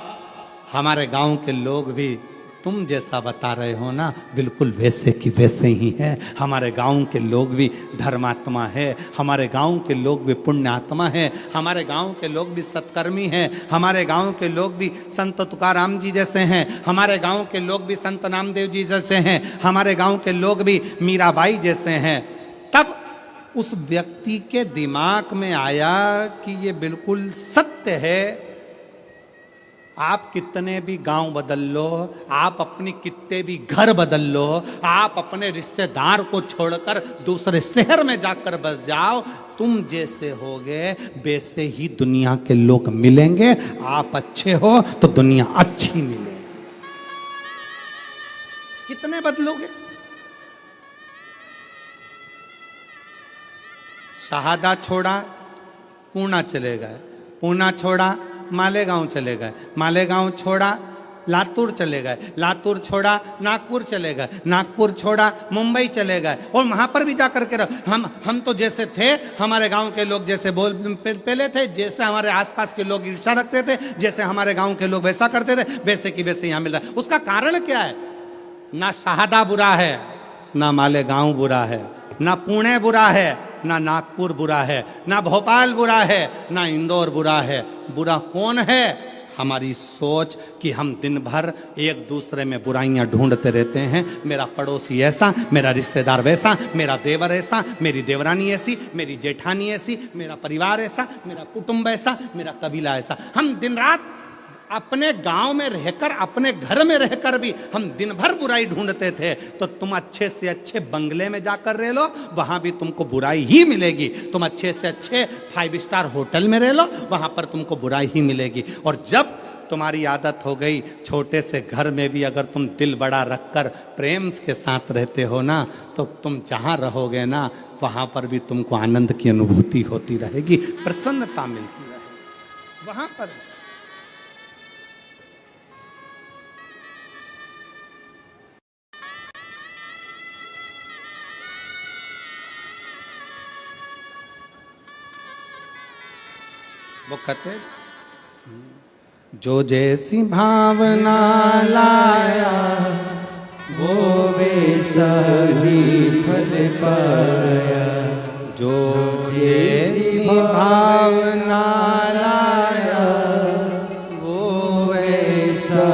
हमारे गांव के लोग भी तुम जैसा बता रहे हो ना बिल्कुल वैसे की वैसे ही हैं। हमारे गांव के लोग भी धर्मात्मा है, हमारे गांव के लोग भी पुण्यात्मा है, हमारे गांव के लोग भी सत्कर्मी हैं, हमारे गांव के लोग भी संत तुकाराम जी जैसे हैं, हमारे गांव के लोग भी संत नामदेव जी जैसे हैं, हमारे गांव के लोग भी मीराबाई जैसे हैं। तब उस व्यक्ति के दिमाग में आया कि ये बिल्कुल सत्य है। आप कितने भी गांव बदल लो, आप अपनी कितने भी घर बदल लो, आप अपने रिश्तेदार को छोड़कर दूसरे शहर में जाकर बस जाओ, तुम जैसे होगे वैसे ही दुनिया के लोग मिलेंगे। आप अच्छे हो तो दुनिया अच्छी मिलेगी। कितने बदलोगे? शहादा छोड़ा पूना चले गए, पूना छोड़ा मालेगांव चले गए, मालेगांव छोड़ा लातूर चले गए, लातूर छोड़ा नागपुर चले गए, नागपुर छोड़ा मुंबई चले गए और वहां पर भी जाकर के हम तो जैसे थे हमारे गांव के लोग जैसे पहले थे, जैसे हमारे आसपास के लोग ईर्ष्या रखते थे, जैसे हमारे गांव के लोग वैसा करते थे, वैसे की वैसे यहाँ मिल रहा है। उसका कारण क्या है? ना शहादा बुरा है, ना मालेगांव बुरा है, ना पुणे बुरा है, ना नागपुर बुरा है, ना भोपाल बुरा है, ना इंदौर बुरा है। बुरा कौन है? हमारी सोच कि हम दिन भर एक दूसरे में बुराइयां ढूंढते रहते हैं। मेरा पड़ोसी ऐसा, मेरा रिश्तेदार वैसा, मेरा देवर ऐसा, मेरी देवरानी ऐसी, मेरी जेठानी ऐसी, मेरा परिवार ऐसा, मेरा कुटुंब ऐसा, मेरा कबीला ऐसा। हम दिन रात अपने गांव में रहकर, अपने घर में रहकर भी हम दिन भर बुराई ढूंढते थे। तो तुम अच्छे से अच्छे बंगले में जाकर रह लो, वहां भी तुमको बुराई ही मिलेगी। तुम अच्छे से अच्छे 5 स्टार होटल में रह लो, वहां पर तुमको बुराई ही मिलेगी। और जब तुम्हारी आदत हो गई, छोटे से घर में भी अगर तुम दिल बड़ा रखकर प्रेम के साथ रहते हो ना, तो तुम जहां रहोगे ना, वहां पर भी तुमको आनंद की अनुभूति होती रहेगी, प्रसन्नता मिलती रहेगी वहां पर। वो कहते जो जैसी भावना लाया वो वैसा ही फल पाया। जो जैसी भावना लाया वो वैसा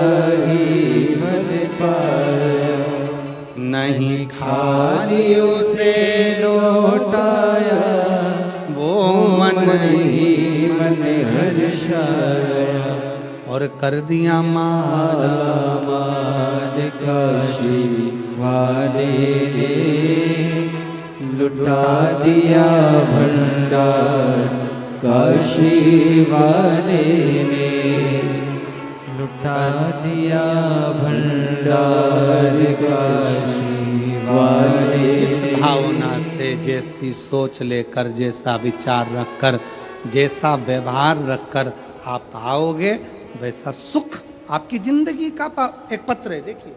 ही फल पाया। नहीं खाली उसे लौटाया वो मन ही मन हर्षाया। और कर दिया मारा दामाद काशी वाले ने लुटा दिया भंडार। काशी वाले ने लुटा दिया भंडार। काशी वाले जिस भावना से, जैसी सोच लेकर, जैसा विचार रखकर, जैसा व्यवहार रखकर आप आओगे, वैसा सुख आपकी जिंदगी का एक पत्र है। देखिए,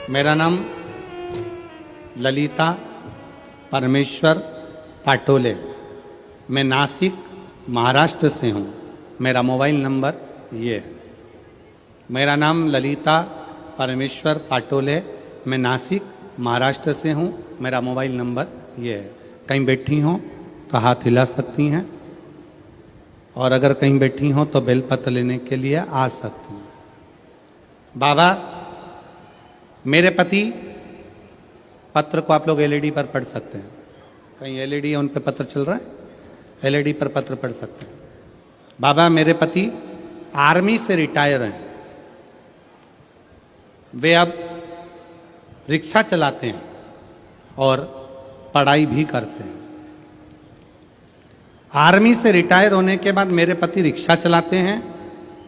मेरा नाम ललिता परमेश्वर पाटोले, मैं नासिक महाराष्ट्र से हूँ। मेरा मोबाइल नंबर ये है। मेरा नाम ललिता परमेश्वर पाटोले, मैं नासिक महाराष्ट्र से हूँ। मेरा मोबाइल नंबर ये है। कहीं बैठी हो तो हाथ हिला सकती हैं, और अगर कहीं बैठी हो तो बेलपत्र लेने के लिए आ सकती हैं। बाबा, मेरे पति, पत्र को आप लोग एलईडी पर पढ़ सकते हैं। कहीं एलईडी है उन पर पत्र चल रहा है, एलईडी पर पत्र पढ़ सकते हैं। बाबा, मेरे पति आर्मी से रिटायर हैं। वे अब रिक्शा चलाते हैं और पढ़ाई भी करते हैं। आर्मी से रिटायर होने के बाद मेरे पति रिक्शा चलाते हैं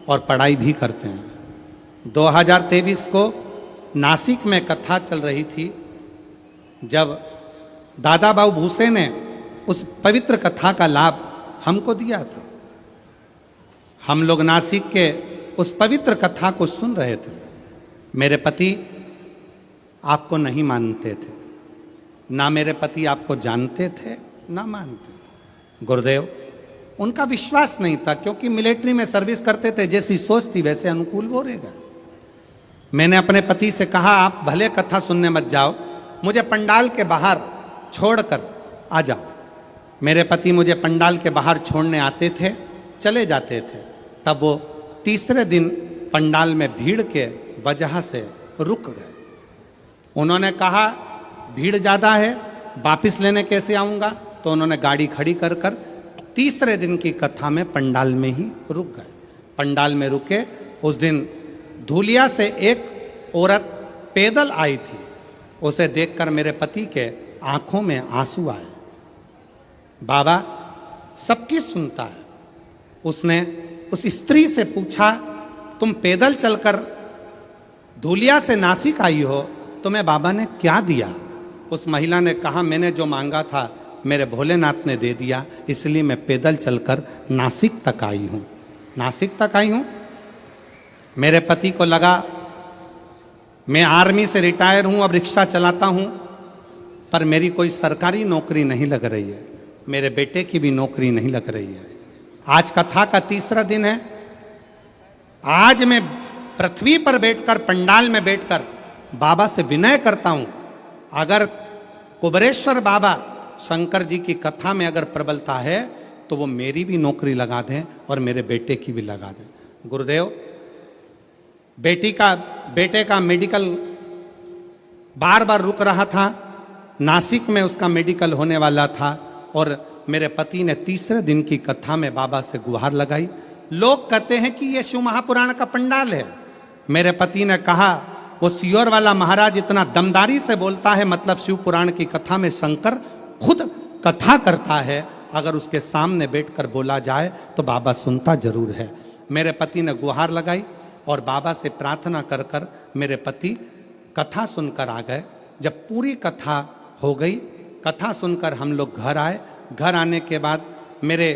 और पढ़ाई भी करते हैं। 2023 को नासिक में कथा चल रही थी, जब दादा बाबू भूसे ने उस पवित्र कथा का लाभ हमको दिया था। हम लोग नासिक के उस पवित्र कथा को सुन रहे थे। मेरे पति आपको नहीं मानते थे, ना मेरे पति आपको जानते थे ना मानते थे। गुरुदेव, उनका विश्वास नहीं था, क्योंकि मिलिट्री में सर्विस करते थे। जैसी सोच थी वैसे अनुकूल वो रहेगा। मैंने अपने पति से कहा, आप भले कथा सुनने मत जाओ, मुझे पंडाल के बाहर छोड़कर आ जाओ। मेरे पति मुझे पंडाल के बाहर छोड़ने आते थे, चले जाते थे। तब वो तीसरे दिन पंडाल में भीड़ के वजह से रुक गए। उन्होंने कहा, भीड़ ज़्यादा है, वापस लेने कैसे आऊँगा? तो उन्होंने गाड़ी खड़ी कर कर तीसरे दिन की कथा में पंडाल में ही रुक गए। पंडाल में रुके। उस दिन धूलिया से एक औरत पैदल आई थी। उसे देखकर मेरे पति के आंखों में आंसू आए। बाबा सबकी सुनता है। उसने उस स्त्री से पूछा, तुम पैदल चलकर धूलिया से नासिक आई हो, तुम्हें बाबा ने क्या दिया? उस महिला ने कहा, मैंने जो मांगा था मेरे भोलेनाथ ने दे दिया, इसलिए मैं पैदल चलकर नासिक तक आई हूँ। नासिक तक आई हूँ। मेरे पति को लगा मैं आर्मी से रिटायर हूँ, अब रिक्शा चलाता हूँ, पर मेरी कोई सरकारी नौकरी नहीं लग रही है, मेरे बेटे की भी नौकरी नहीं लग रही है। आज कथा का तीसरा दिन है। आज मैं पृथ्वी पर बैठकर, पंडाल में बैठकर बाबा से विनय करता हूं, अगर कुबरेश्वर बाबा शंकर जी की कथा में अगर प्रबलता है तो वो मेरी भी नौकरी लगा दें और मेरे बेटे की भी लगा दें। गुरुदेव, बेटे का मेडिकल बार बार रुक रहा था, नासिक में उसका मेडिकल होने वाला था, और मेरे पति ने तीसरे दिन की कथा में बाबा से गुहार लगाई। लोग कहते हैं कि ये शिव महापुराण का पंडाल है। मेरे पति ने कहा, वो सियोर वाला महाराज इतना दमदारी से बोलता है, मतलब शिव पुराण की कथा में शंकर खुद कथा करता है, अगर उसके सामने बैठकर बोला जाए तो बाबा सुनता जरूर है। मेरे पति ने गुहार लगाई और बाबा से प्रार्थना कर कर मेरे पति कथा सुनकर आ गए। जब पूरी कथा हो गई, कथा सुनकर हम लोग घर आए। घर आने के बाद मेरे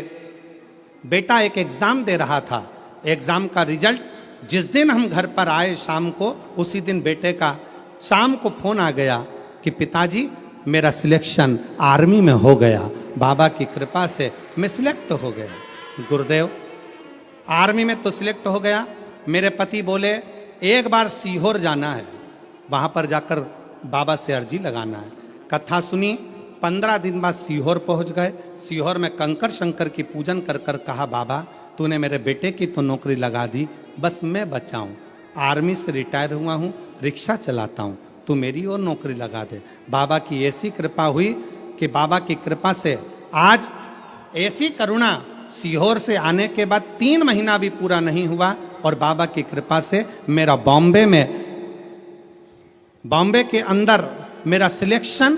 बेटा एक एग्ज़ाम दे रहा था, एग्ज़ाम का रिजल्ट जिस दिन हम घर पर आए शाम को, उसी दिन बेटे का शाम को फ़ोन आ गया कि पिताजी मेरा सिलेक्शन आर्मी में हो गया, बाबा की कृपा से मैं सिलेक्ट हो गया। गुरुदेव, आर्मी में तो सिलेक्ट हो गया। मेरे पति बोले एक बार सीहोर जाना है, वहाँ पर जाकर बाबा से अर्जी लगाना है। कथा सुनी, 15 दिन बाद सीहोर पहुँच गए। सीहोर में कंकर शंकर की पूजन कर कर कहा, बाबा तूने मेरे बेटे की तो नौकरी लगा दी, बस मैं बचा हूँ, आर्मी से रिटायर हुआ हूँ, रिक्शा चलाता हूँ, तू मेरी और नौकरी लगा दे। बाबा की ऐसी कृपा हुई कि बाबा की कृपा से आज ऐसी करुणा, सीहोर से आने के बाद 3 महीना भी पूरा नहीं हुआ और बाबा की कृपा से मेरा बॉम्बे के अंदर मेरा सिलेक्शन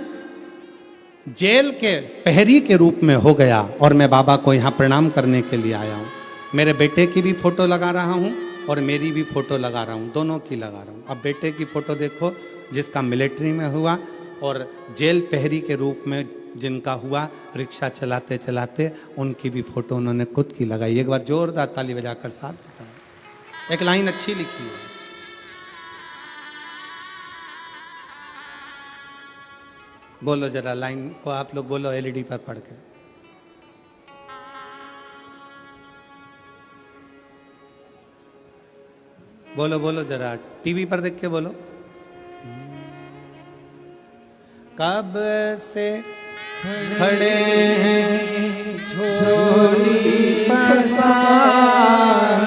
जेल के प्रहरी के रूप में हो गया और मैं बाबा को यहाँ प्रणाम करने के लिए आया हूँ। मेरे बेटे की भी फोटो लगा रहा हूँ और मेरी भी फोटो लगा रहा हूँ, दोनों की लगा रहा हूँ। अब बेटे की फोटो देखो जिसका मिलिट्री में हुआ, और जेल प्रहरी के रूप में जिनका हुआ रिक्शा चलाते चलाते, उनकी भी फोटो उन्होंने खुद की लगाई। एक बार जोरदार ताली बजाकर साथ बताएं। एक लाइन अच्छी लिखी है, बोलो जरा लाइन को आप लोग बोलो एलईडी पर पढ़ के। बोलो बोलो जरा, टीवी पर देख के बोलो। कब से खड़े हैं झोली पसार,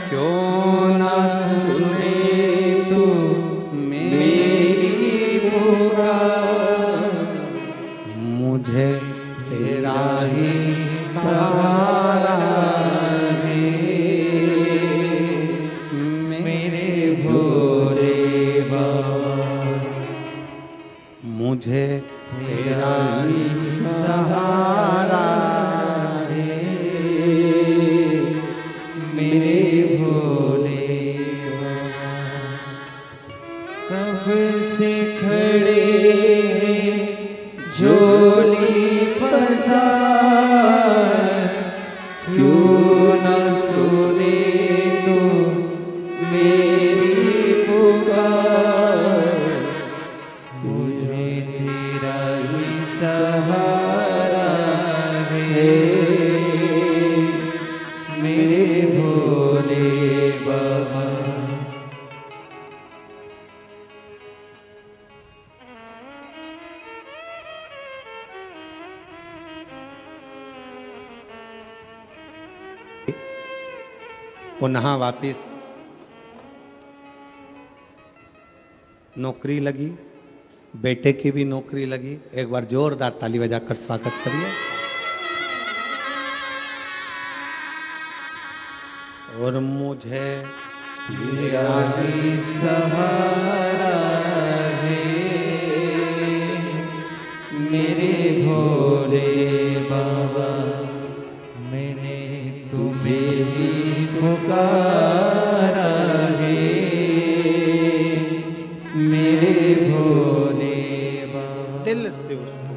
क्यों ना सुने तू मेरी पुकार, मुझे तेरा ही सहारा है, मेरे भोले बाबा, मुझे तेरा ही सहारा है, मेरे भोले बाबा। कब से खड़े हैं झोली पसार, क्यों न सुने तो मेरी पुकार, मुझे तेरा ही सहारा है, मेरे भोले बाबा। पुनः वापिस नौकरी लगी, बेटे की भी नौकरी लगी। एक बार जोरदार ताली बजाकर स्वागत करिए। और मुझे तेरा ही सहारा है, मेरे भोले बाबा, मैंने तुझे ही पुकारा है, मेरे भोले बाबा। दिल से उसको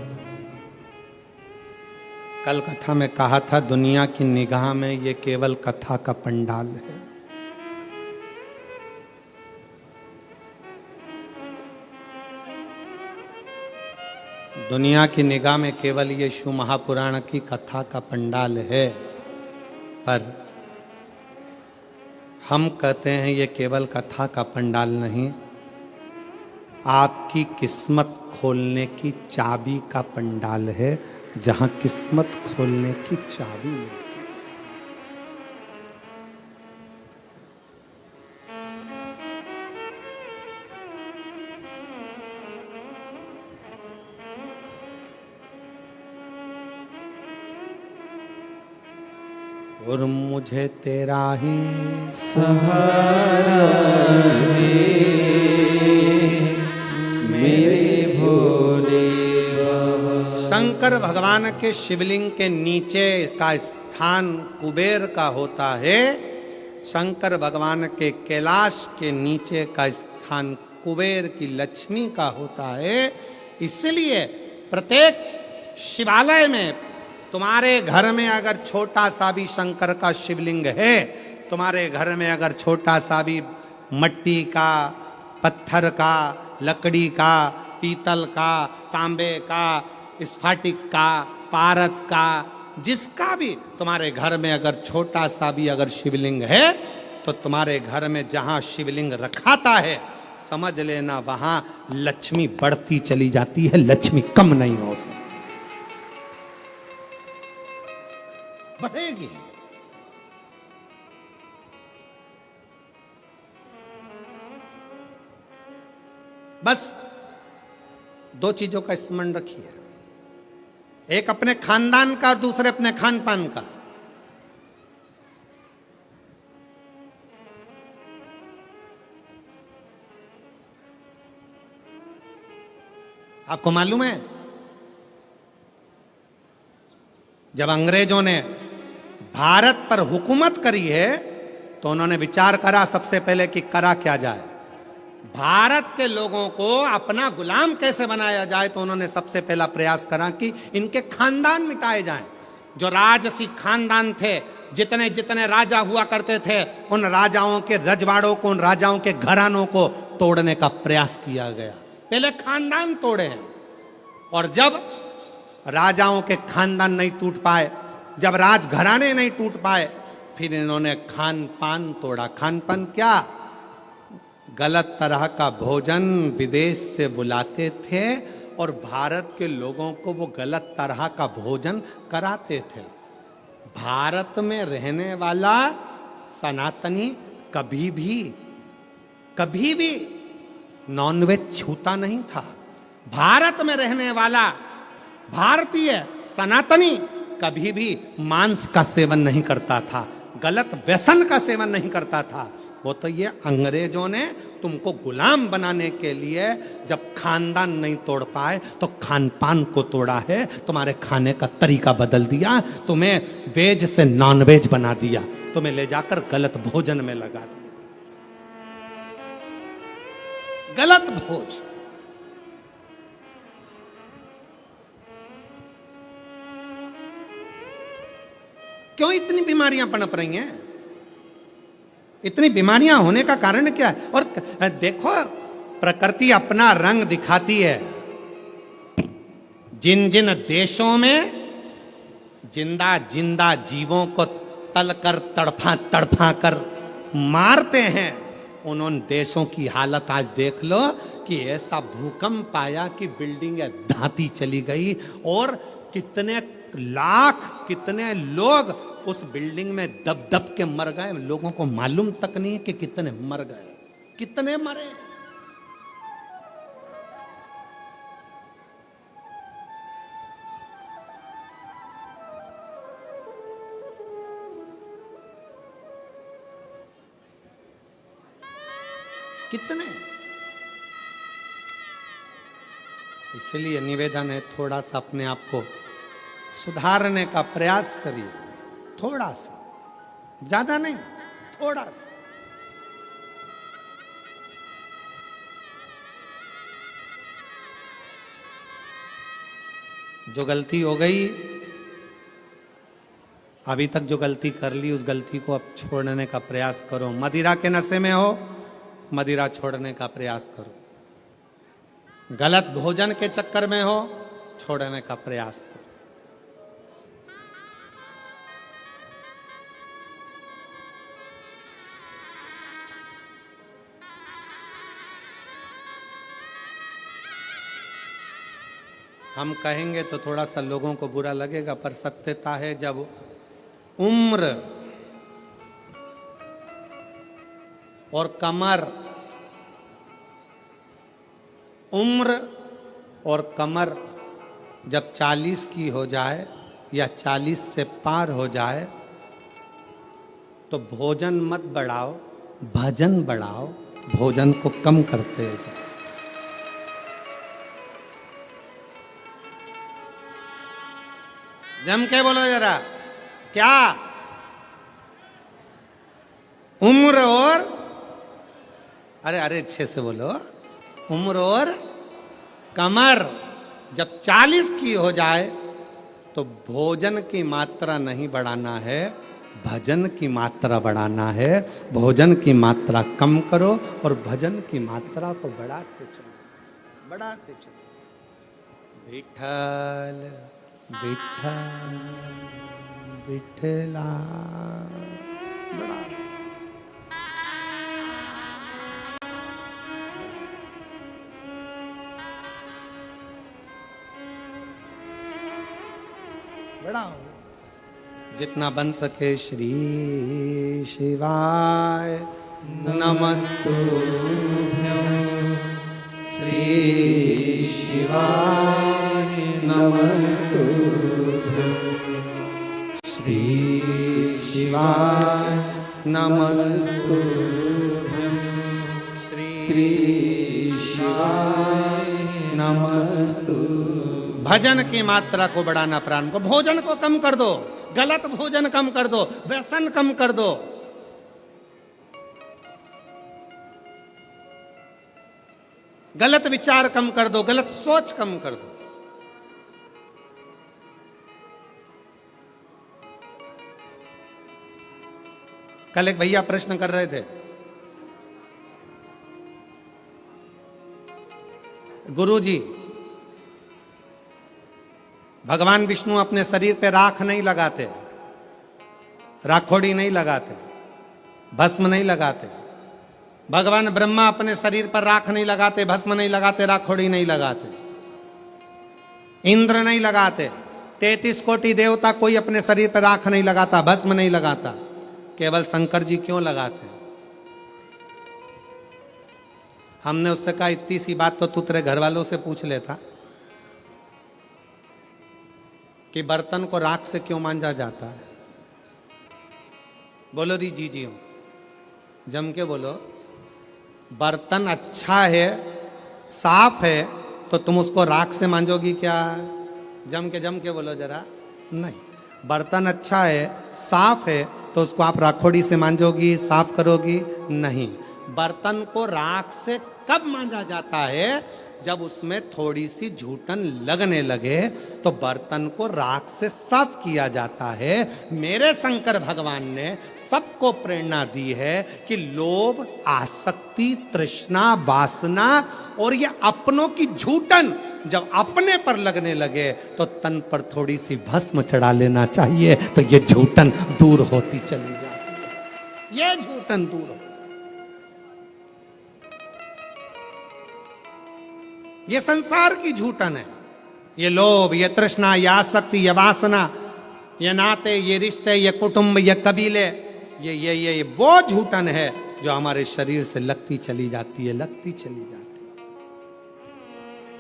कल कथा में कहा था, दुनिया की निगाह में ये केवल कथा का पंडाल है। दुनिया की निगाह में केवल ये शिव महापुराण की कथा का पंडाल है, पर हम कहते हैं ये केवल कथा का पंडाल नहीं, आपकी किस्मत खोलने की चाबी का पंडाल है, जहां किस्मत खोलने की चाबी मिलती है। और मुझे तेरा ही सहारा मेरे भोले बाबा। शंकर भगवान के शिवलिंग के नीचे का स्थान कुबेर का होता है। शंकर भगवान के कैलाश के नीचे का स्थान कुबेर की लक्ष्मी का होता है। इसलिए प्रत्येक शिवालय में तुम्हारे घर में अगर छोटा सा भी शंकर का शिवलिंग है, तुम्हारे घर में अगर छोटा सा भी मट्टी का, पत्थर का, लकड़ी का, पीतल का, तांबे का, स्फटिक का, पारद का, जिसका भी तुम्हारे घर में अगर छोटा सा भी अगर शिवलिंग है, तो तुम्हारे घर में जहां शिवलिंग रखाता है, समझ लेना वहां लक्ष्मी बढ़ती चली जाती है, लक्ष्मी कम नहीं हो सकती, बढ़ेगी। बस दो चीजों का स्मरण रखिए, एक अपने खानदान का और दूसरे अपने खान पान का। आपको मालूम है, जब अंग्रेजों ने भारत पर हुकूमत करी है, तो उन्होंने विचार करा सबसे पहले कि करा क्या जाए, भारत के लोगों को अपना गुलाम कैसे बनाया जाए। तो उन्होंने सबसे पहला प्रयास करा कि इनके खानदान मिटाए जाएं। जो राजसी खानदान थे, जितने जितने राजा हुआ करते थे, उन राजाओं के रजवाड़ों को, उन राजाओं के घरानों को तोड़ने का प्रयास किया गया। पहले खानदान तोड़े हैं, और जब राजाओं के खानदान नहीं टूट पाए, जब राजघराने नहीं टूट पाए, फिर इन्होंने खान पान तोड़ा। खान पान क्या? गलत तरह का भोजन विदेश से बुलाते थे और भारत के लोगों को वो गलत तरह का भोजन कराते थे। भारत में रहने वाला सनातनी कभी भी नॉनवेज छूता नहीं था। भारत में रहने वाला भारतीय सनातनी कभी भी मांस का सेवन नहीं करता था, गलत व्यसन का सेवन नहीं करता था। वो तो ये अंग्रेजों ने तुमको गुलाम बनाने के लिए जब खानदान नहीं तोड़ पाए तो खान पान को तोड़ा है, तुम्हारे खाने का तरीका बदल दिया, तुम्हें वेज से नॉन वेज बना दिया, तुम्हें ले जाकर गलत भोजन में लगा दिया, गलत भोज। क्यों इतनी बीमारियां पनप रही हैं? इतनी बीमारियां होने का कारण क्या है? और देखो, प्रकृति अपना रंग दिखाती है। जिन जिन देशों में जिंदा जिंदा जीवों को तलकर तड़फा कर मारते हैं, उन देशों की हालत आज देख लो कि ऐसा भूकंप आया कि बिल्डिंगें धाती चली गई, और कितने लाख, कितने लोग उस बिल्डिंग में दब दब के मर गए। लोगों को मालूम तक नहीं कि कितने मर गए, कितने मरे। कितने। इसलिए निवेदन है, थोड़ा सा अपने आप को सुधारने का प्रयास करिए, थोड़ा सा, ज्यादा नहीं, थोड़ा सा। जो गलती हो गई, अभी तक जो गलती कर ली, उस गलती को अब छोड़ने का प्रयास करो। मदिरा के नशे में हो, मदिरा छोड़ने का प्रयास करो। गलत भोजन के चक्कर में हो, छोड़ने का प्रयास करो। हम कहेंगे तो थोड़ा सा लोगों को बुरा लगेगा, पर सत्यता है जब उम्र और कमर, उम्र और कमर जब 40 की हो जाए या 40 से पार हो जाए तो भोजन मत बढ़ाओ, भजन बढ़ाओ, भोजन को कम करते जाओ। जम के बोलो जरा, क्या उम्र और, अरे अरे अच्छे से बोलो, उम्र और कमर जब 40 की हो जाए तो भोजन की मात्रा नहीं बढ़ाना है, भजन की मात्रा बढ़ाना है। भोजन की मात्रा कम करो और भजन की मात्रा को बढ़ाते चलो, बढ़ाते चलो। विठल विठल विठला, बढ़ा बढ़ाओ जितना बन सके। श्री शिवाय नमस्तुभ्यं, श्री शिवाय नमस्तुभ्यं, श्री शिवाय नमस्तुभ्यं, श्री शिवाय नमस्तुभ्यं। भजन की मात्रा को बढ़ाना, प्राण को, भोजन को कम कर दो, गलत भोजन कम कर दो, व्यसन कम कर दो। गलत विचार कम कर दो, गलत सोच कम कर दो। कल एक भैया प्रश्न कर रहे थे, गुरुजी भगवान विष्णु अपने शरीर पे राख नहीं लगाते, राखोड़ी नहीं लगाते, भस्म नहीं लगाते। भगवान ब्रह्मा अपने शरीर पर राख नहीं लगाते, भस्म नहीं लगाते, राखोड़ी नहीं लगाते। इंद्र नहीं लगाते। 33 कोटि देवता कोई अपने शरीर पर राख नहीं लगाता, भस्म नहीं लगाता। केवल शंकर जी क्यों लगाते? हमने उससे कहा इतनी सी बात तो तू तेरे घर वालों से पूछ लेता कि बर्तन को राख से क्यों मांजा जाता है। बोलो दी जी हो, जम के बोलो। बर्तन अच्छा है, साफ है, तो तुम उसको राख से मांजोगी क्या? जम के बोलो जरा। नहीं, बर्तन अच्छा है, साफ है, तो उसको आप राखोड़ी से मांजोगी, साफ करोगी? नहीं। बर्तन को राख से कब मांजा जाता है? जब उसमें थोड़ी सी झूठन लगने लगे तो बर्तन को राख से साफ किया जाता है। मेरे शंकर भगवान ने सबको प्रेरणा दी है कि लोभ, आसक्ति, तृष्णा, वासना और ये अपनों की झूठन जब अपने पर लगने लगे तो तन पर थोड़ी सी भस्म चढ़ा लेना चाहिए, तो ये झूठन दूर होती चली जाती है। ये झूठन दूर हो, ये संसार की झूठन है। ये लोभ, ये तृष्णा, ये आसक्ति, ये वासना, ये नाते, ये रिश्ते, ये कुटुंब, ये कबीले, ये वो झूठन है जो हमारे शरीर से लगती चली जाती है, लगती चली जाती है।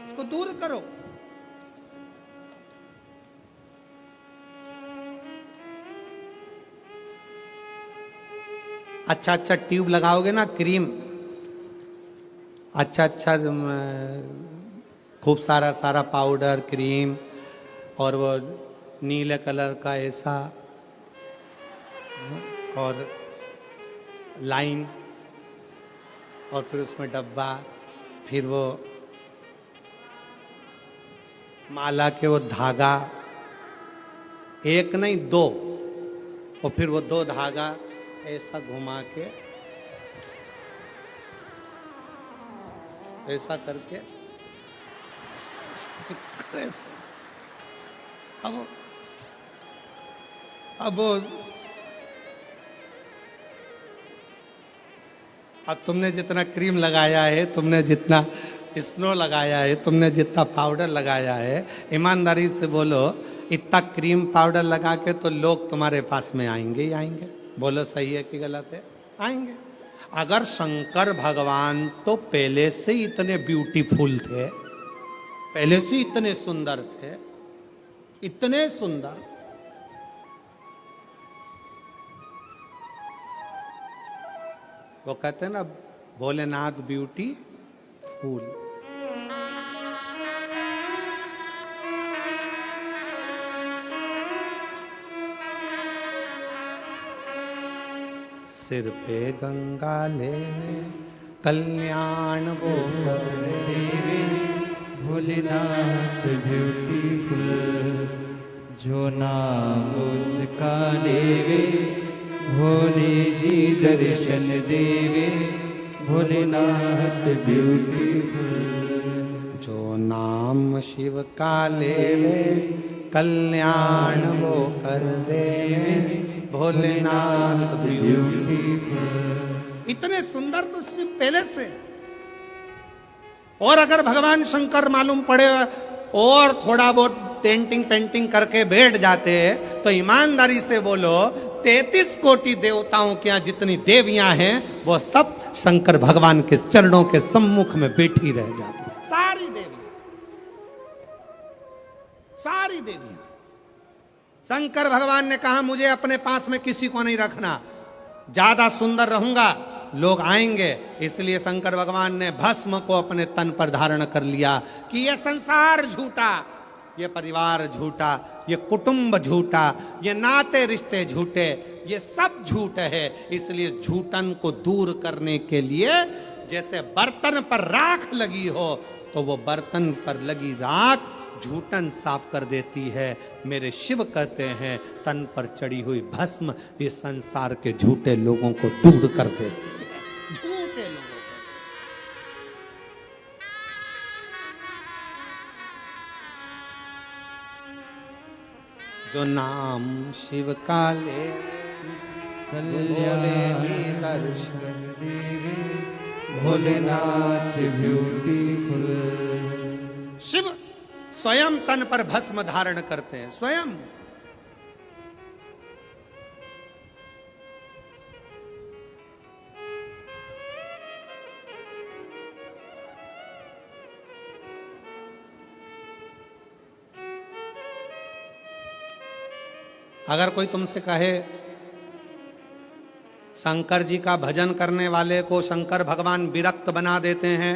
इसको दूर करो। अच्छा अच्छा ट्यूब लगाओगे ना, क्रीम, अच्छा अच्छा खूब सारा सारा पाउडर, क्रीम, और वो नीले कलर का ऐसा, और लाइन, और फिर उसमें डब्बा, फिर वो माला के वो धागा, एक नहीं दो, और फिर वो दो धागा ऐसा घुमा के, ऐसा करके, अब तुमने जितना क्रीम लगाया है, तुमने जितना स्नो लगाया है, तुमने जितना पाउडर लगाया है, ईमानदारी से बोलो, इतना क्रीम पाउडर लगा के तो लोग तुम्हारे पास में आएंगे ही आएंगे। बोलो सही है कि गलत है? आएंगे। अगर शंकर भगवान तो पहले से ही इतने ब्यूटीफुल थे, पहले से इतने सुंदर थे, इतने सुंदर, वो कहते हैं ना भोलेनाथ ब्यूटी फूल। सिर पे गंगा लेवे कल्याण वो कर देवे, भोलेनाथ ब्यूटीफुल, जो नाम उसका लेवे भोले जी दर्शन देवे, भोलेनाथ ब्यूटीफुल। जो नाम शिव का लेवे कल्याण वो कर देवे, भोलेनाथ ब्यूटीफुल। इतने सुंदर तो शिव पहले से। और अगर भगवान शंकर मालूम पड़े और थोड़ा बहुत पेंटिंग पेंटिंग करके बैठ जाते तो ईमानदारी से बोलो 33 कोटि देवताओं के यहाँ जितनी देवियां हैं वो सब शंकर भगवान के चरणों के सम्मुख में बैठी रह जाती। सारी देवियां, सारी देवियां। शंकर भगवान ने कहा मुझे अपने पास में किसी को नहीं रखना, ज्यादा सुंदर रहूंगा लोग आएंगे, इसलिए शंकर भगवान ने भस्म को अपने तन पर धारण कर लिया कि ये संसार झूठा, ये परिवार झूठा, ये कुटुंब झूठा, ये नाते रिश्ते झूठे, ये सब झूठ है। इसलिए झूठन को दूर करने के लिए जैसे बर्तन पर राख लगी हो तो वो बर्तन पर लगी राख झूठन साफ कर देती है। मेरे शिव कहते हैं तन पर चढ़ी हुई भस्म ये संसार के झूठे लोगों को दूर कर देती है, झूठे लोगों को। जो नाम शिव का ले कल्याण जी दर्शन देवे, भोलेनाथ ब्यूटीफुल। शिव स्वयं तन पर भस्म धारण करते हैं, स्वयं। अगर कोई तुमसे कहे शंकर जी का भजन करने वाले को शंकर भगवान विरक्त बना देते हैं,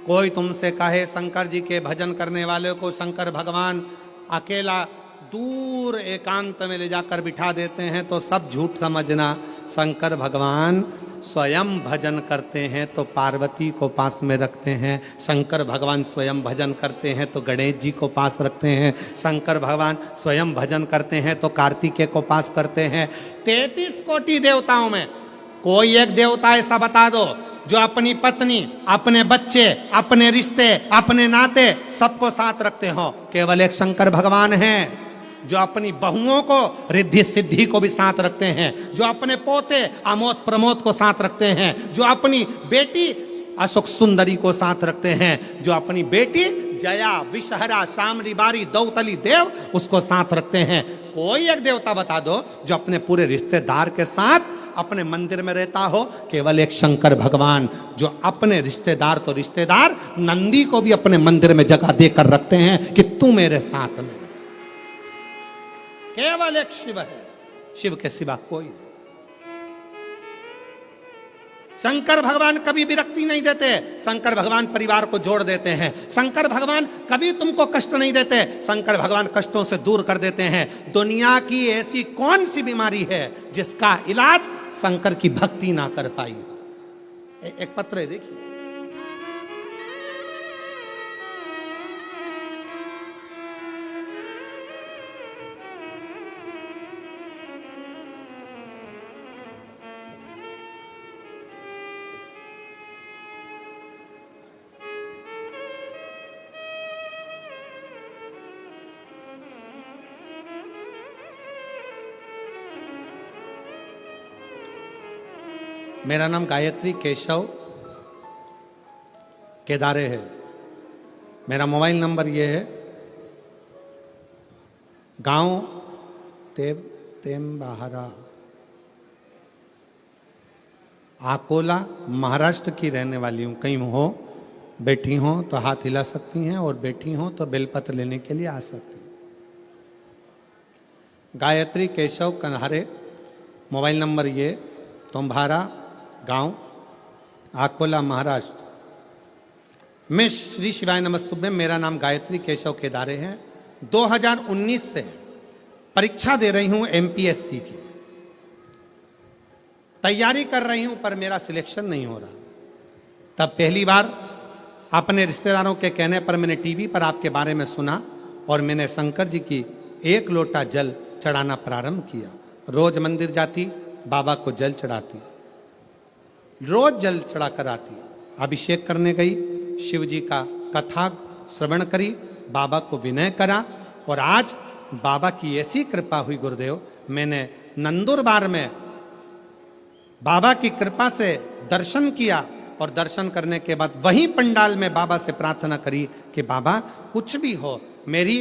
कोई तुमसे कहे शंकर जी के भजन करने वाले को शंकर भगवान अकेला दूर एकांत में ले जाकर बिठा देते हैं, तो सब झूठ समझना। शंकर भगवान स्वयं भजन करते हैं तो पार्वती को पास में रखते हैं, शंकर भगवान स्वयं भजन करते हैं तो गणेश जी को पास रखते हैं, शंकर भगवान स्वयं भजन करते हैं तो कार्तिकेय को पास करते हैं। 33 कोटि देवताओं में कोई एक देवता ऐसा बता दो जो अपनी पत्नी, अपने बच्चे, अपने रिश्ते, अपने नाते सबको साथ रखते हो। केवल एक शंकर भगवान हैं जो अपनी बहुओं को रिद्धि सिद्धि को भी साथ रखते हैं, जो अपने पोते अमोद प्रमोद को साथ रखते हैं, जो अपनी बेटी अशोक सुंदरी को साथ रखते हैं, जो अपनी बेटी जया विषहरा शामरी बारी दौतली देव उसको साथ रखते हैं। कोई एक देवता बता दो जो अपने पूरे रिश्तेदार के साथ अपने मंदिर में रहता हो। केवल एक शंकर भगवान जो अपने रिश्तेदार तो रिश्तेदार नंदी को भी अपने मंदिर में जगह देकर रखते हैं कि तू मेरे साथ में। केवल एक शिव है, शिव के सिवा कोई नहीं। शंकर भगवान कभी विरक्ति नहीं देते, शंकर भगवान परिवार को जोड़ देते हैं, शंकर भगवान कभी तुमको कष्ट नहीं देते, शंकर भगवान कष्टों से दूर कर देते हैं। दुनिया की ऐसी कौन सी बीमारी है जिसका इलाज शंकर की भक्ति ना कर पाई? एक पत्र है, देखिए। मेरा नाम गायत्री केशव केदारे है। मेरा मोबाइल नंबर ये है, गांव तेम्बाहरा, अकोला, महाराष्ट्र की रहने वाली हूँ। कहीं हो बैठी हो तो हाथ हिला सकती हैं, और बैठी हो तो बेलपत्र लेने के लिए आ सकती हैं। गायत्री केशव कन्हारे, मोबाइल नंबर ये, तुम्हारा गांव अकोला, महाराष्ट्र। मैं श्री शिवाय नमस्तुभ्यम, मेरा नाम गायत्री केशव केदारे है। 2019 से परीक्षा दे रही हूं एमपीएससी की, तैयारी कर रही हूं, पर मेरा सिलेक्शन नहीं हो रहा। तब पहली बार अपने रिश्तेदारों के कहने पर मैंने टीवी पर आपके बारे में सुना, और मैंने शंकर जी की 1 लोटा जल चढ़ाना प्रारंभ किया। रोज मंदिर जाती, बाबा को जल चढ़ाती, रोज जल चढ़ा कर आती। अभिषेक करने गई, शिव जी का कथा श्रवण करी, बाबा को विनय करा, और आज बाबा की ऐसी कृपा हुई गुरुदेव, मैंने नंदुरबार में बाबा की कृपा से दर्शन किया, और दर्शन करने के बाद वहीं पंडाल में बाबा से प्रार्थना करी कि बाबा कुछ भी हो, मेरी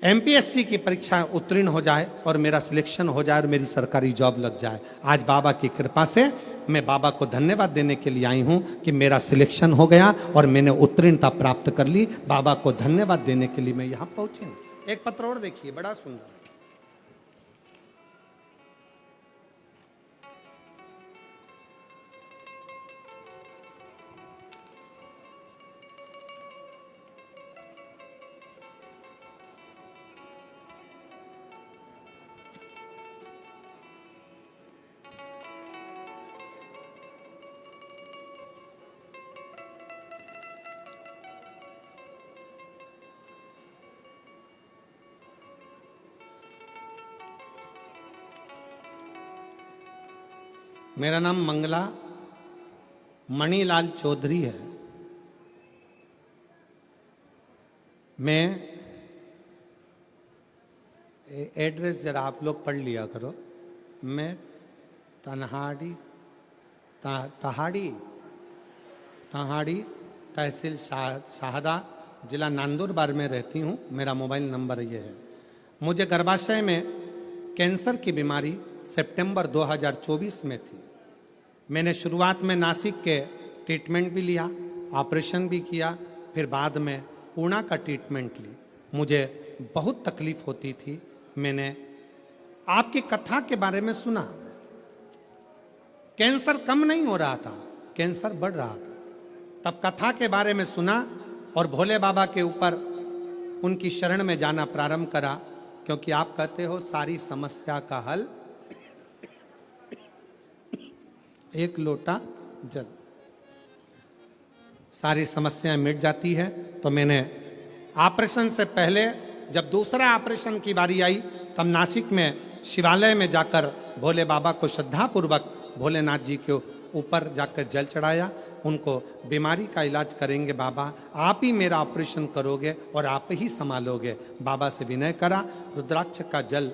एमपीएससी की परीक्षा उत्तीर्ण हो जाए और मेरा सिलेक्शन हो जाए और मेरी सरकारी जॉब लग जाए। आज बाबा की कृपा से मैं बाबा को धन्यवाद देने के लिए आई हूं कि मेरा सिलेक्शन हो गया और मैंने उत्तीर्णता प्राप्त कर ली। बाबा को धन्यवाद देने के लिए मैं यहां पहुंचे हूं। एक पत्र और देखिए, बड़ा सुंदर। मेरा नाम मंगला मणिलाल चौधरी है। मैं एड्रेस जरा आप लोग पढ़ लिया करो। मैं तहाड़ी तहसील शाहदा, जिला नंदुरबार में रहती हूँ। मेरा मोबाइल नंबर ये है। मुझे गर्भाशय में कैंसर की बीमारी सितंबर 2024 में थी। मैंने शुरुआत में नासिक के ट्रीटमेंट भी लिया, ऑपरेशन भी किया, फिर बाद में पूना का ट्रीटमेंट ली। मुझे बहुत तकलीफ होती थी। मैंने आपकी कथा के बारे में सुना। कैंसर कम नहीं हो रहा था, कैंसर बढ़ रहा था। तब कथा के बारे में सुना और भोले बाबा के ऊपर उनकी शरण में जाना प्रारंभ करा, क्योंकि आप कहते हो सारी समस्या का हल 1 लोटा जल, सारी समस्याएं मिट जाती है। तो मैंने ऑपरेशन से पहले जब दूसरा ऑपरेशन की बारी आई, तब नासिक में शिवालय में जाकर भोले बाबा को श्रद्धापूर्वक भोलेनाथ जी के ऊपर जाकर जल चढ़ाया। उनको बीमारी का इलाज करेंगे बाबा, आप ही मेरा ऑपरेशन करोगे और आप ही संभालोगे। बाबा से विनय करा, रुद्राक्ष का जल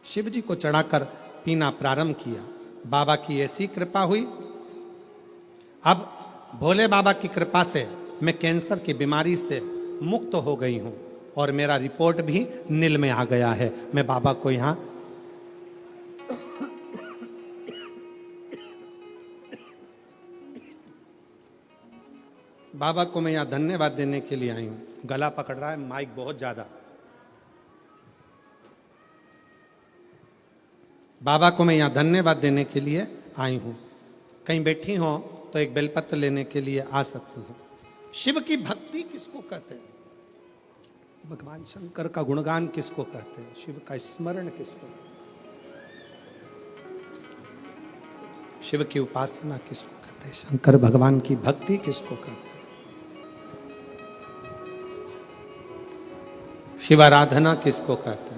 शिव जी को चढ़ाकर पीना प्रारंभ किया। बाबा की ऐसी कृपा हुई, अब भोले बाबा की कृपा से मैं कैंसर की बीमारी से मुक्त हो गई हूं और मेरा रिपोर्ट भी नील में आ गया है। मैं बाबा को यहां धन्यवाद देने के लिए आई हूं। गला पकड़ रहा है, माइक बहुत ज्यादा। बाबा को मैं यहाँ धन्यवाद देने के लिए आई हूँ। कहीं बैठी हो तो एक बेलपत्र लेने के लिए आ सकती हो। शिव की भक्ति किसको कहते हैं? भगवान शंकर का गुणगान किसको कहते हैं? शिव का स्मरण किसको? शिव की उपासना किसको कहते हैं? शंकर भगवान की भक्ति किसको कहते हैं? शिवाराधना किसको कहते हैं?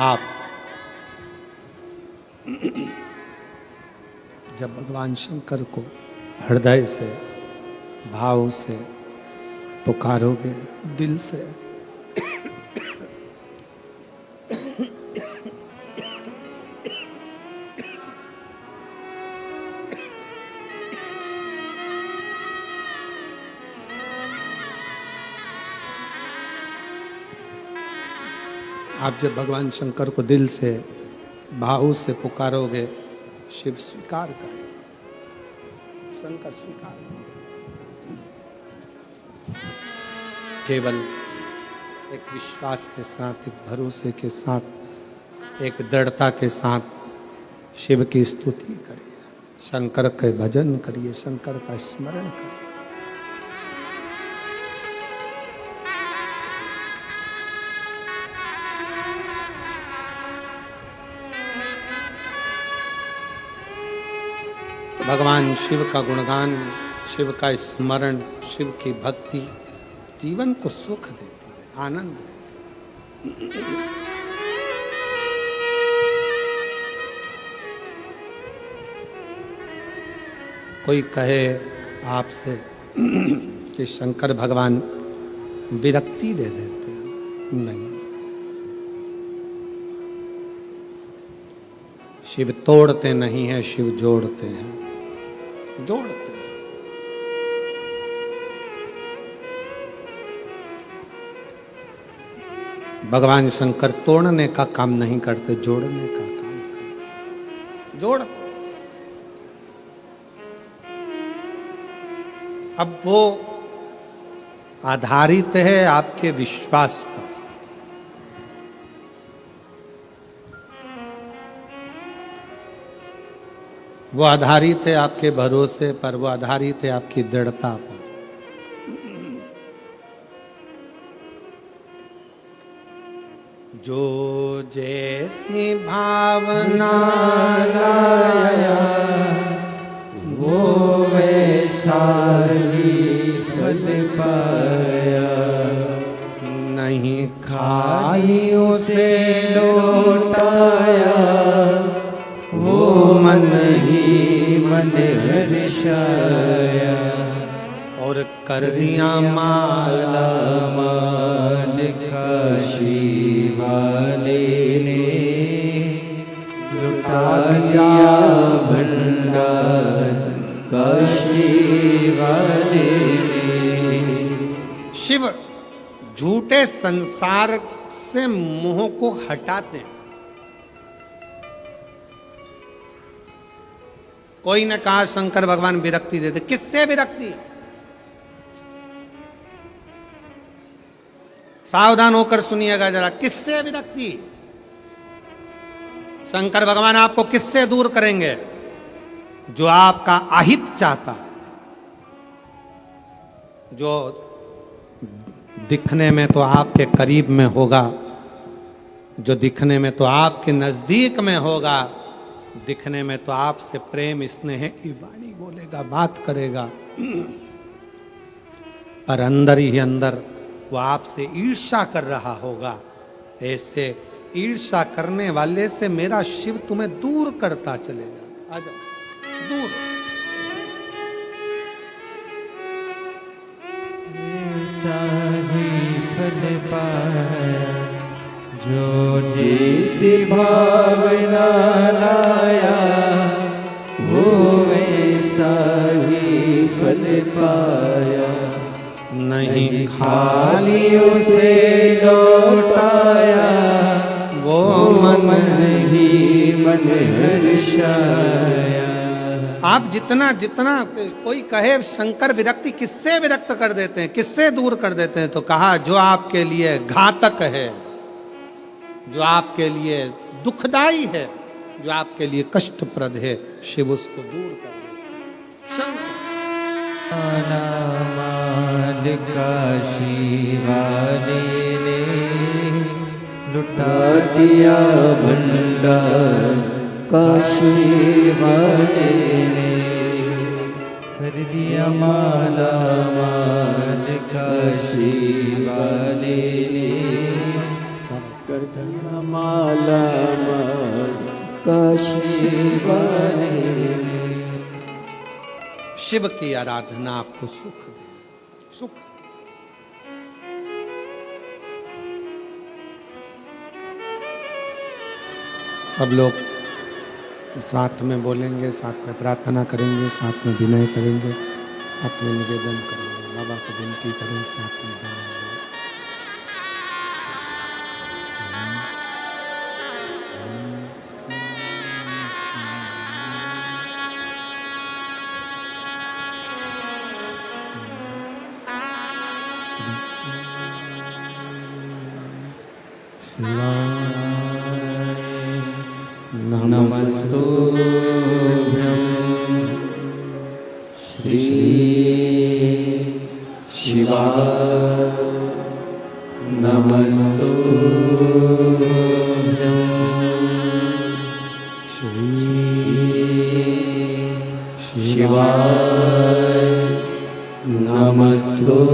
आप जब भगवान शंकर को हृदय से भाव से पुकारोगे, दिल से, आप जब भगवान शंकर को दिल से भाव से पुकारोगे, शिव स्वीकार करेगा, शंकर स्वीकार करेगा। केवल एक विश्वास के साथ, एक भरोसे के साथ, एक दृढ़ता के साथ शिव की स्तुति करिए, शंकर के भजन करिए, शंकर का स्मरण करिए। भगवान शिव का गुणगान, शिव का स्मरण, शिव की भक्ति जीवन को सुख देती है, आनंद देती है। कोई कहे आपसे कि शंकर भगवान विरक्ति दे देते हैं, नहीं, शिव तोड़ते नहीं हैं, शिव जोड़ते हैं, जोड़ते हैं। भगवान शंकर तोड़ने का काम नहीं करते, जोड़ने का काम करते, जोड़ते। अब वो आधारित है आपके विश्वास पर। वो आधारित है आपके भरोसे पर, वो आधारित है आपकी दृढ़ता पर। जो जैसी भावना लाया वो वैसा ही फल पाया, नहीं खाई उसे लौटाया, वो मन ही मन हर्षाया, और कर दिया माला माल काशी वाले ने, लुटा दिया भंडार काशी वाले ने। शिव झूठे संसार से मोह को हटाते हैं। कोई ने कहा शंकर भगवान विरक्ति देते, किससे विरक्ति? सावधान होकर सुनिएगा जरा, किससे विरक्ति? शंकर भगवान आपको किससे दूर करेंगे? जो आपका अहित चाहता, जो दिखने में तो आपके करीब में होगा, जो दिखने में तो आपके नजदीक में होगा, दिखने में तो आपसे प्रेम स्नेह की वाणी बोलेगा, बात करेगा, पर अंदर ही अंदर वो आपसे ईर्ष्या कर रहा होगा। ऐसे ईर्ष्या करने वाले से मेरा शिव तुम्हें दूर करता चलेगा। आ जाओ दूर। ऐसा ही फल पाया, जो जैसी भावना लाया, वो वैसा ही फल पाया, नहीं खाली उसे लौटाया, वो मन ही मन हर्षाया। आप जितना जितना कोई कहे शंकर विरक्ति, किससे विरक्त कर देते हैं, किससे दूर कर देते हैं? तो कहा जो आपके लिए घातक है, जो आपके लिए दुखदाई है, जो आपके लिए कष्टप्रद है, शिव उसको दूर कर देते हैं। माल काशी वाले ने, लुटा दिया भंडार काशी वाले ने, कर दिया माला माल काशी वाले ने, कर दिया माला माल काशी वाले ने। शिव की आराधना आपको सुख दे, सुख। सब लोग साथ में बोलेंगे, साथ में प्रार्थना करेंगे, साथ में विनय करेंगे, साथ में निवेदन करेंगे, बाबा को विनती करें, साथ में बोलेंगे। नमस्तुभ्यं श्री शिवाय नमस्तुभ्यं श्री शिवाय नमस्तुभ्यं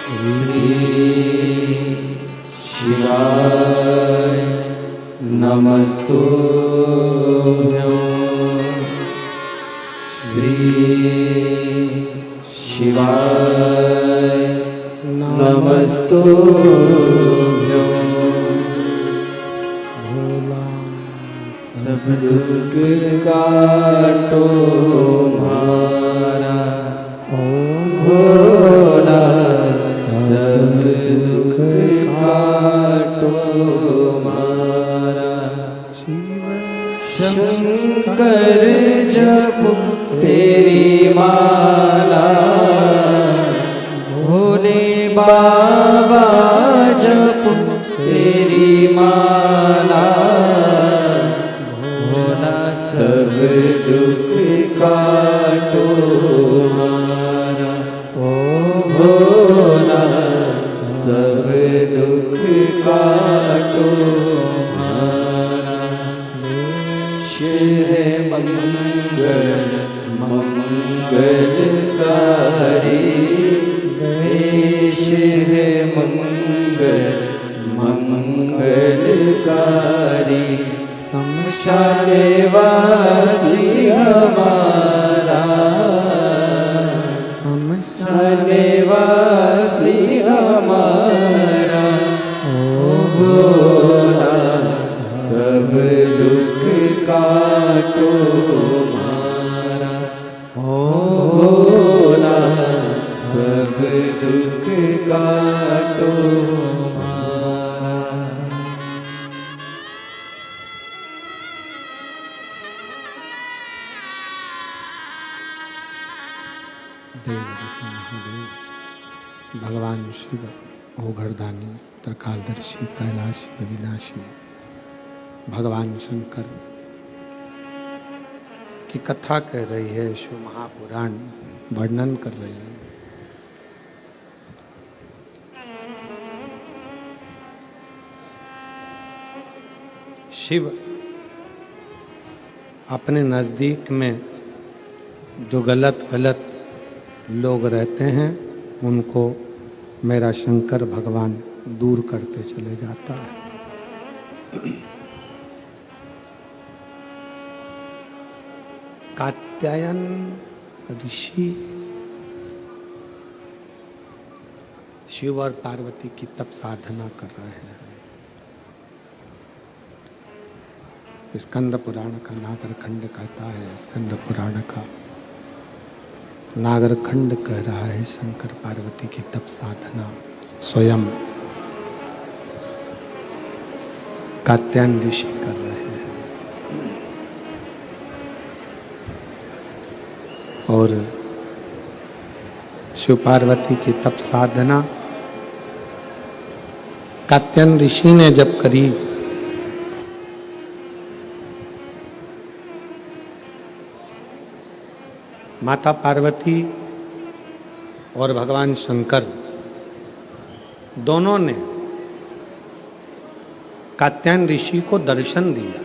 श्री शिवाय नमस्तुभ्यं श्री शिवाय नमस्तुभ्यं भोला सब दुख काटो मारा, ओम भोला सब दुख काटो मारा। शंकर जप तेरी माला, भोले बाबा जप तेरी माला, भोला सब दुख काटो मारा, ओ भोला सब दुख काटो मारा। शिव मंगल मंगलकारी, शिव मंगल मंगलकारी। शमशान वासी हमारा, शमशान वासी हमारा, ओ भोला सब दुख काटो मारा, ओ भोला सब दुख काटो मारा। देव महादेव भगवान शिव ओघरदानी त्रिकालदर्शी कैलाशी अविनाशी भगवान शंकर की कथा कह रही है, शिव महापुराण वर्णन कर रही है। शिव अपने नजदीक में जो गलत गलत लोग रहते हैं उनको मेरा शंकर भगवान दूर करते चले जाता है। कात्यायन ऋषि शिव और पार्वती की तप साधना कर रहे हैं। स्कंद पुराण का नागरखंड कहता है, स्कंद पुराण का नागरखंड कह रहा है शंकर पार्वती की तप साधना स्वयं कात्यायन ऋषि कर रहे हैं। और शिव पार्वती की तप साधना कात्यायन ऋषि ने जब करी माता पार्वती और भगवान शंकर दोनों ने कात्यायन ऋषि को दर्शन दिया।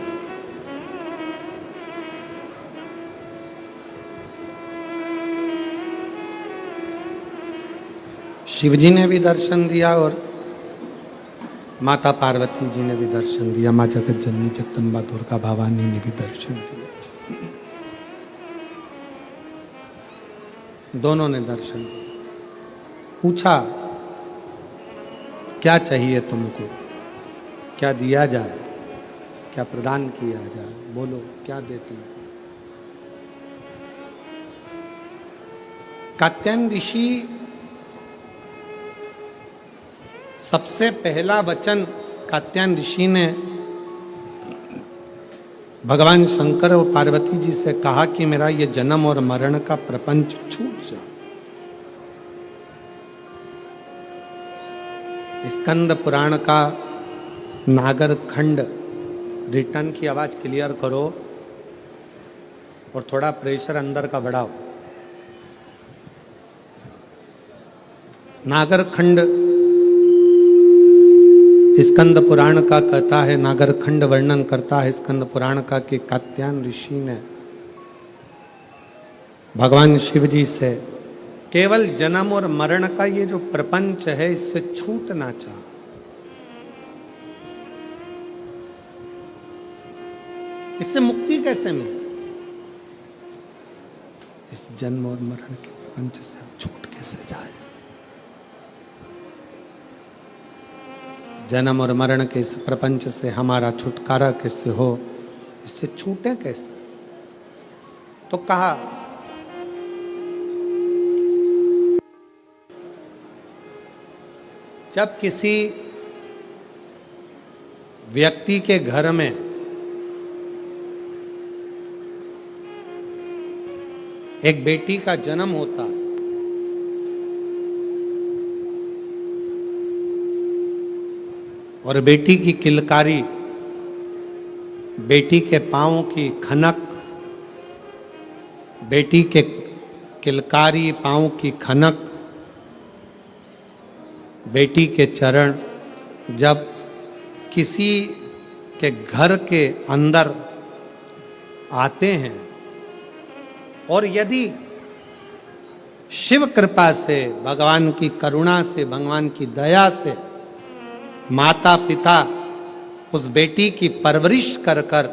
शिव जी ने भी दर्शन दिया और माता पार्वती जी ने भी दर्शन दिया। माँ जगत जननी जगदम्बा दुर्गा भवानी ने भी दर्शन दिया। दोनों ने दर्शन दिया। पूछा क्या चाहिए तुमको, क्या दिया जाए, क्या प्रदान किया जाए, बोलो क्या देती हो। कात्यायन ऋषि सबसे पहला वचन कात्यायन ऋषि ने भगवान शंकर और पार्वती जी से कहा कि मेरा ये जन्म और मरण का प्रपंच छूट जाए। स्कंद पुराण का नागर खंड रिटर्न की आवाज क्लियर करो और थोड़ा प्रेशर अंदर का बढ़ाओ। नागर खंड स्कंद पुराण का कहता है, नागर खंड वर्णन करता है स्कंद पुराण का कि कात्यायन ऋषि ने भगवान शिव जी से केवल जन्म और मरण का ये जो प्रपंच है इससे छूटना चाहा। इससे मुक्ति कैसे मिले? इस जन्म और मरण के प्रपंच से हम छूट कैसे जाए? जन्म और मरण के इस प्रपंच से हमारा छुटकारा कैसे हो, इससे छूटे कैसे? तो कहा जब किसी व्यक्ति के घर में एक बेटी का जन्म होता है और बेटी की किलकारी, बेटी के पांवों की खनक, बेटी के किलकारी पांवों की खनक, बेटी के चरण जब किसी के घर के अंदर आते हैं और यदि शिव कृपा से, भगवान की करुणा से, भगवान की दया से माता पिता उस बेटी की परवरिश कर कर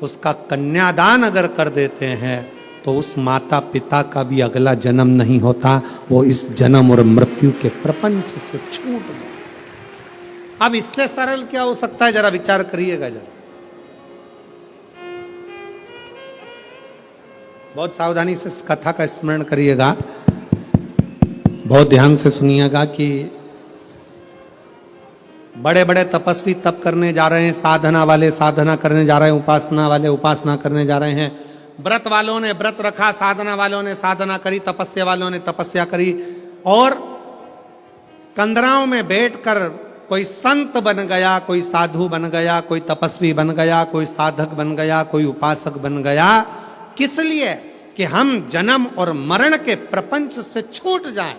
उसका कन्यादान अगर कर देते हैं तो उस माता पिता का भी अगला जन्म नहीं होता, वो इस जन्म और मृत्यु के प्रपंच से छूट गए। अब इससे सरल क्या हो सकता है, जरा विचार करिएगा जरा। बहुत सावधानी से इस कथा का स्मरण करिएगा, बहुत ध्यान से सुनिएगा कि बड़े बड़े तपस्वी तप करने जा रहे हैं, साधना वाले साधना करने जा रहे हैं, उपासना वाले उपासना करने जा रहे हैं, व्रत वालों ने व्रत रखा, साधना वालों ने साधना करी, तपस्या वालों ने तपस्या करी, और कंदराओं में बैठकर कोई संत बन गया, कोई साधु बन गया, कोई तपस्वी बन गया, कोई साधक बन गया, कोई उपासक बन गया। किस लिए? कि हम जन्म और मरण के प्रपंच से छूट जाएं।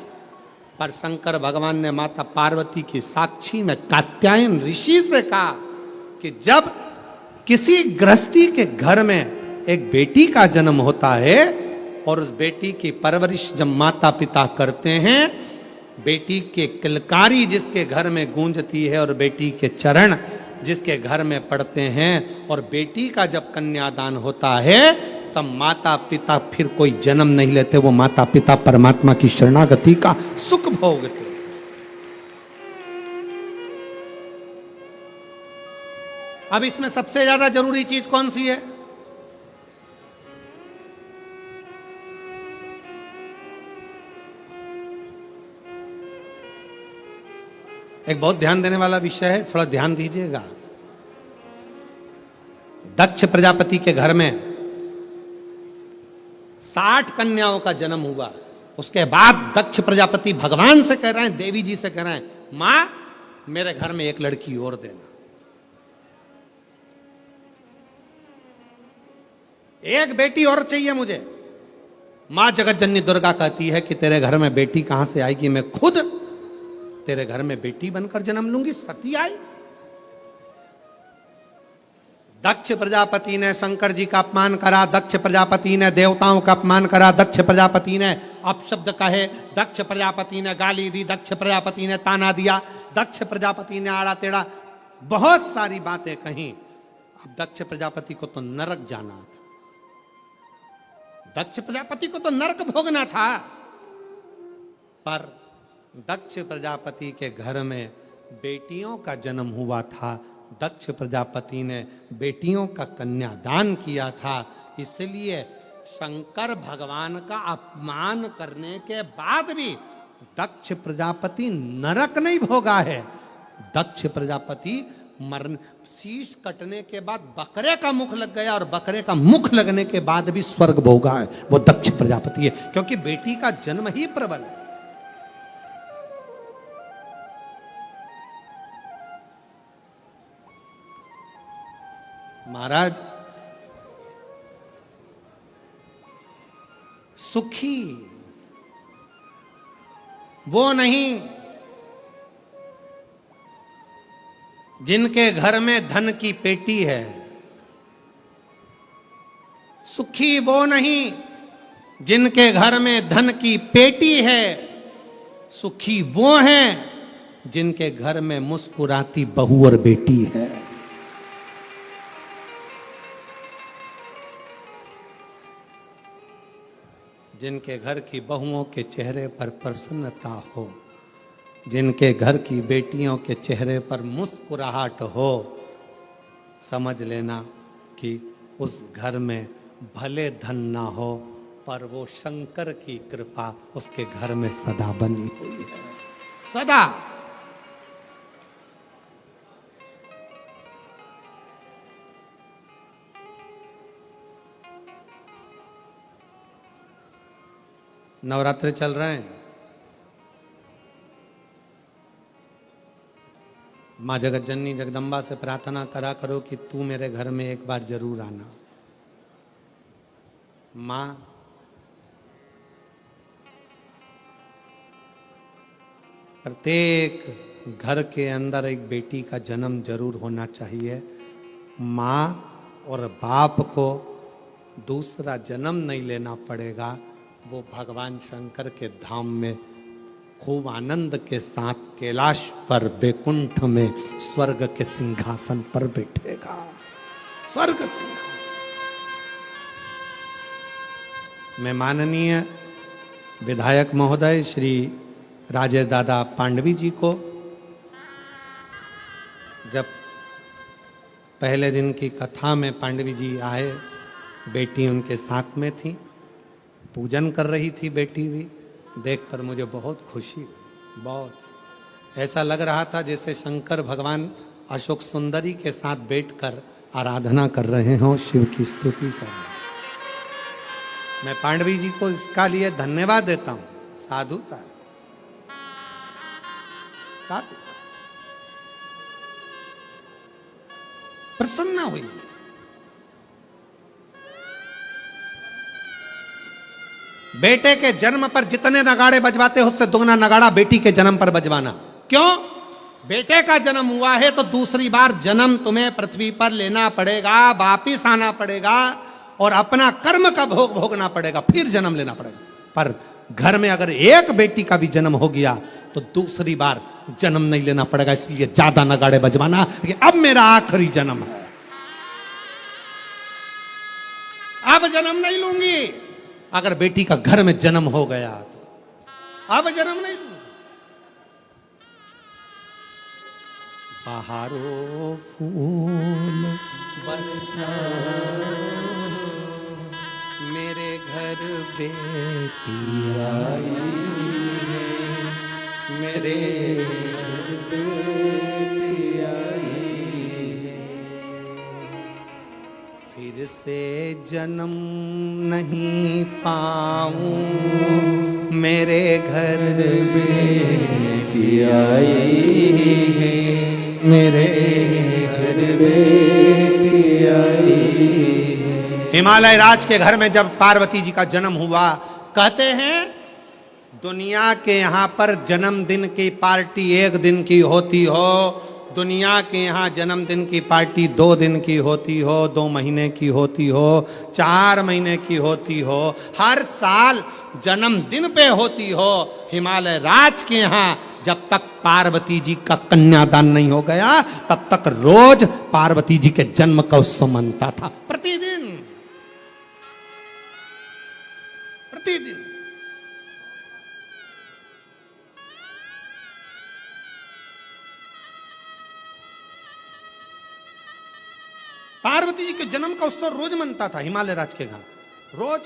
पर शंकर भगवान ने माता पार्वती की साक्षी में कात्यायन ऋषि से कहा कि जब किसी गृहस्थी के घर में एक बेटी का जन्म होता है और उस बेटी की परवरिश जब माता पिता करते हैं, बेटी के किलकारी जिसके घर में गूंजती है और बेटी के चरण जिसके घर में पड़ते हैं और बेटी का जब कन्यादान होता है तब माता पिता फिर कोई जन्म नहीं लेते, वो माता पिता परमात्मा की शरणागति का सुख भोगते। अब इसमें सबसे ज्यादा जरूरी चीज कौन सी है? एक बहुत ध्यान देने वाला विषय है, थोड़ा ध्यान दीजिएगा। दक्ष प्रजापति के घर में 60 कन्याओं का जन्म हुआ। उसके बाद दक्ष प्रजापति भगवान से कह रहे हैं, देवी जी से कह रहे हैं, मां मेरे घर में एक लड़की और देना, एक बेटी और चाहिए मुझे। मां जगत जननी दुर्गा कहती है कि तेरे घर में बेटी कहां से आएगी, मैं खुद तेरे घर में बेटी बनकर जन्म लूंगी। सती आई। दक्ष प्रजापति ने शंकर जी का अपमान करा, दक्ष प्रजापति ने देवताओं का अपमान करा, दक्ष प्रजापति ने अपशब्द कहे, दक्ष प्रजापति ने गाली दी, दक्ष प्रजापति ने ताना दिया, दक्ष प्रजापति ने आड़ा टेढ़ा बहुत सारी बातें कही। अब दक्ष प्रजापति को तो नरक जाना था, दक्ष प्रजापति को तो नरक भोगना था। पर दक्ष प्रजापति के घर में बेटियों का जन्म हुआ था। दक्ष प्रजापति ने बेटियों का कन्यादान किया था, इसलिए शंकर भगवान का अपमान करने के बाद भी दक्ष प्रजापति नरक नहीं भोगा है। दक्ष प्रजापति मरण शीश कटने के बाद बकरे का मुख लग गया और बकरे का मुख लगने के बाद भी स्वर्ग भोगा है, वो दक्ष प्रजापति है, क्योंकि बेटी का जन्म ही प्रबल है। महाराज, सुखी वो नहीं जिनके घर में धन की पेटी है, सुखी वो नहीं जिनके घर में धन की पेटी है, सुखी वो हैं जिनके घर में मुस्कुराती बहू और बेटी है। जिनके घर की बहुओं के चेहरे पर प्रसन्नता हो, जिनके घर की बेटियों के चेहरे पर मुस्कुराहट हो, समझ लेना कि उस घर में भले धन ना हो पर वो शंकर की कृपा उसके घर में सदा बनी हुई है, सदा। नवरात्रि चल रहे हैं, माँ जगत जननी जगदम्बा से प्रार्थना करा करो कि तू मेरे घर में एक बार जरूर आना। माँ प्रत्येक घर के अंदर एक बेटी का जन्म जरूर होना चाहिए। माँ और बाप को दूसरा जन्म नहीं लेना पड़ेगा, वो भगवान शंकर के धाम में खूब आनंद के साथ कैलाश पर बैकुंठ में स्वर्ग के सिंहासन पर बैठेगा। स्वर्ग सिंहासन में माननीय विधायक महोदय श्री राजेश दादा पांडवी जी को जब पहले दिन की कथा में पांडवी जी आए, बेटी उनके साथ में थी, पूजन कर रही थी बेटी भी, देखकर मुझे बहुत खुशी हुई। बहुत ऐसा लग रहा था जैसे शंकर भगवान अशोक सुंदरी के साथ बैठकर आराधना कर रहे हों, शिव की स्तुति कर रहे हैं। मैं पांडवी जी को इसका लिए धन्यवाद देता हूं। साधुता, साधुता, प्रसन्न हुई। बेटे के जन्म पर जितने नगाड़े बजवाते हो उससे दुगना नगाड़ा बेटी के जन्म पर बजवाना। क्यों? बेटे का जन्म हुआ है तो दूसरी बार जन्म तुम्हें पृथ्वी पर लेना पड़ेगा, वापिस आना पड़ेगा और अपना कर्म का भोग भोगना पड़ेगा, फिर जन्म लेना पड़ेगा। पर घर में अगर एक बेटी का भी जन्म हो गया तो दूसरी बार जन्म नहीं लेना पड़ेगा, इसलिए ज्यादा नगाड़े बजवाना कि अब मेरा आखिरी जन्म है, अब जन्म नहीं लूंगी। अगर बेटी का घर में जन्म हो गया तो अब जन्म नहीं लूंगी। बहारो फूल बरसा मेरे घर बेटी आई है, मेरे बेटी आई है। फिर से जन्म नहीं पाऊं, मेरे घर बेटी आई है, मेरे घर बेटी आई है। हिमालय राज के घर में जब पार्वती जी का जन्म हुआ, कहते हैं दुनिया के यहाँ पर जन्मदिन की पार्टी एक दिन की होती हो, दुनिया के यहाँ जन्मदिन की पार्टी 2 दिन की होती हो, 2 महीने की होती हो, 4 महीने की होती हो, हर साल जन्मदिन पे होती हो। हिमालय राज के यहाँ जब तक पार्वती जी का कन्यादान नहीं हो गया तब तक रोज पार्वती जी के जन्म का उत्सव मनता था, प्रतिदिन प्रतिदिन। पार्वती जी के जन्म का उत्सव रोज मनता था हिमालय राज के घर, रोज।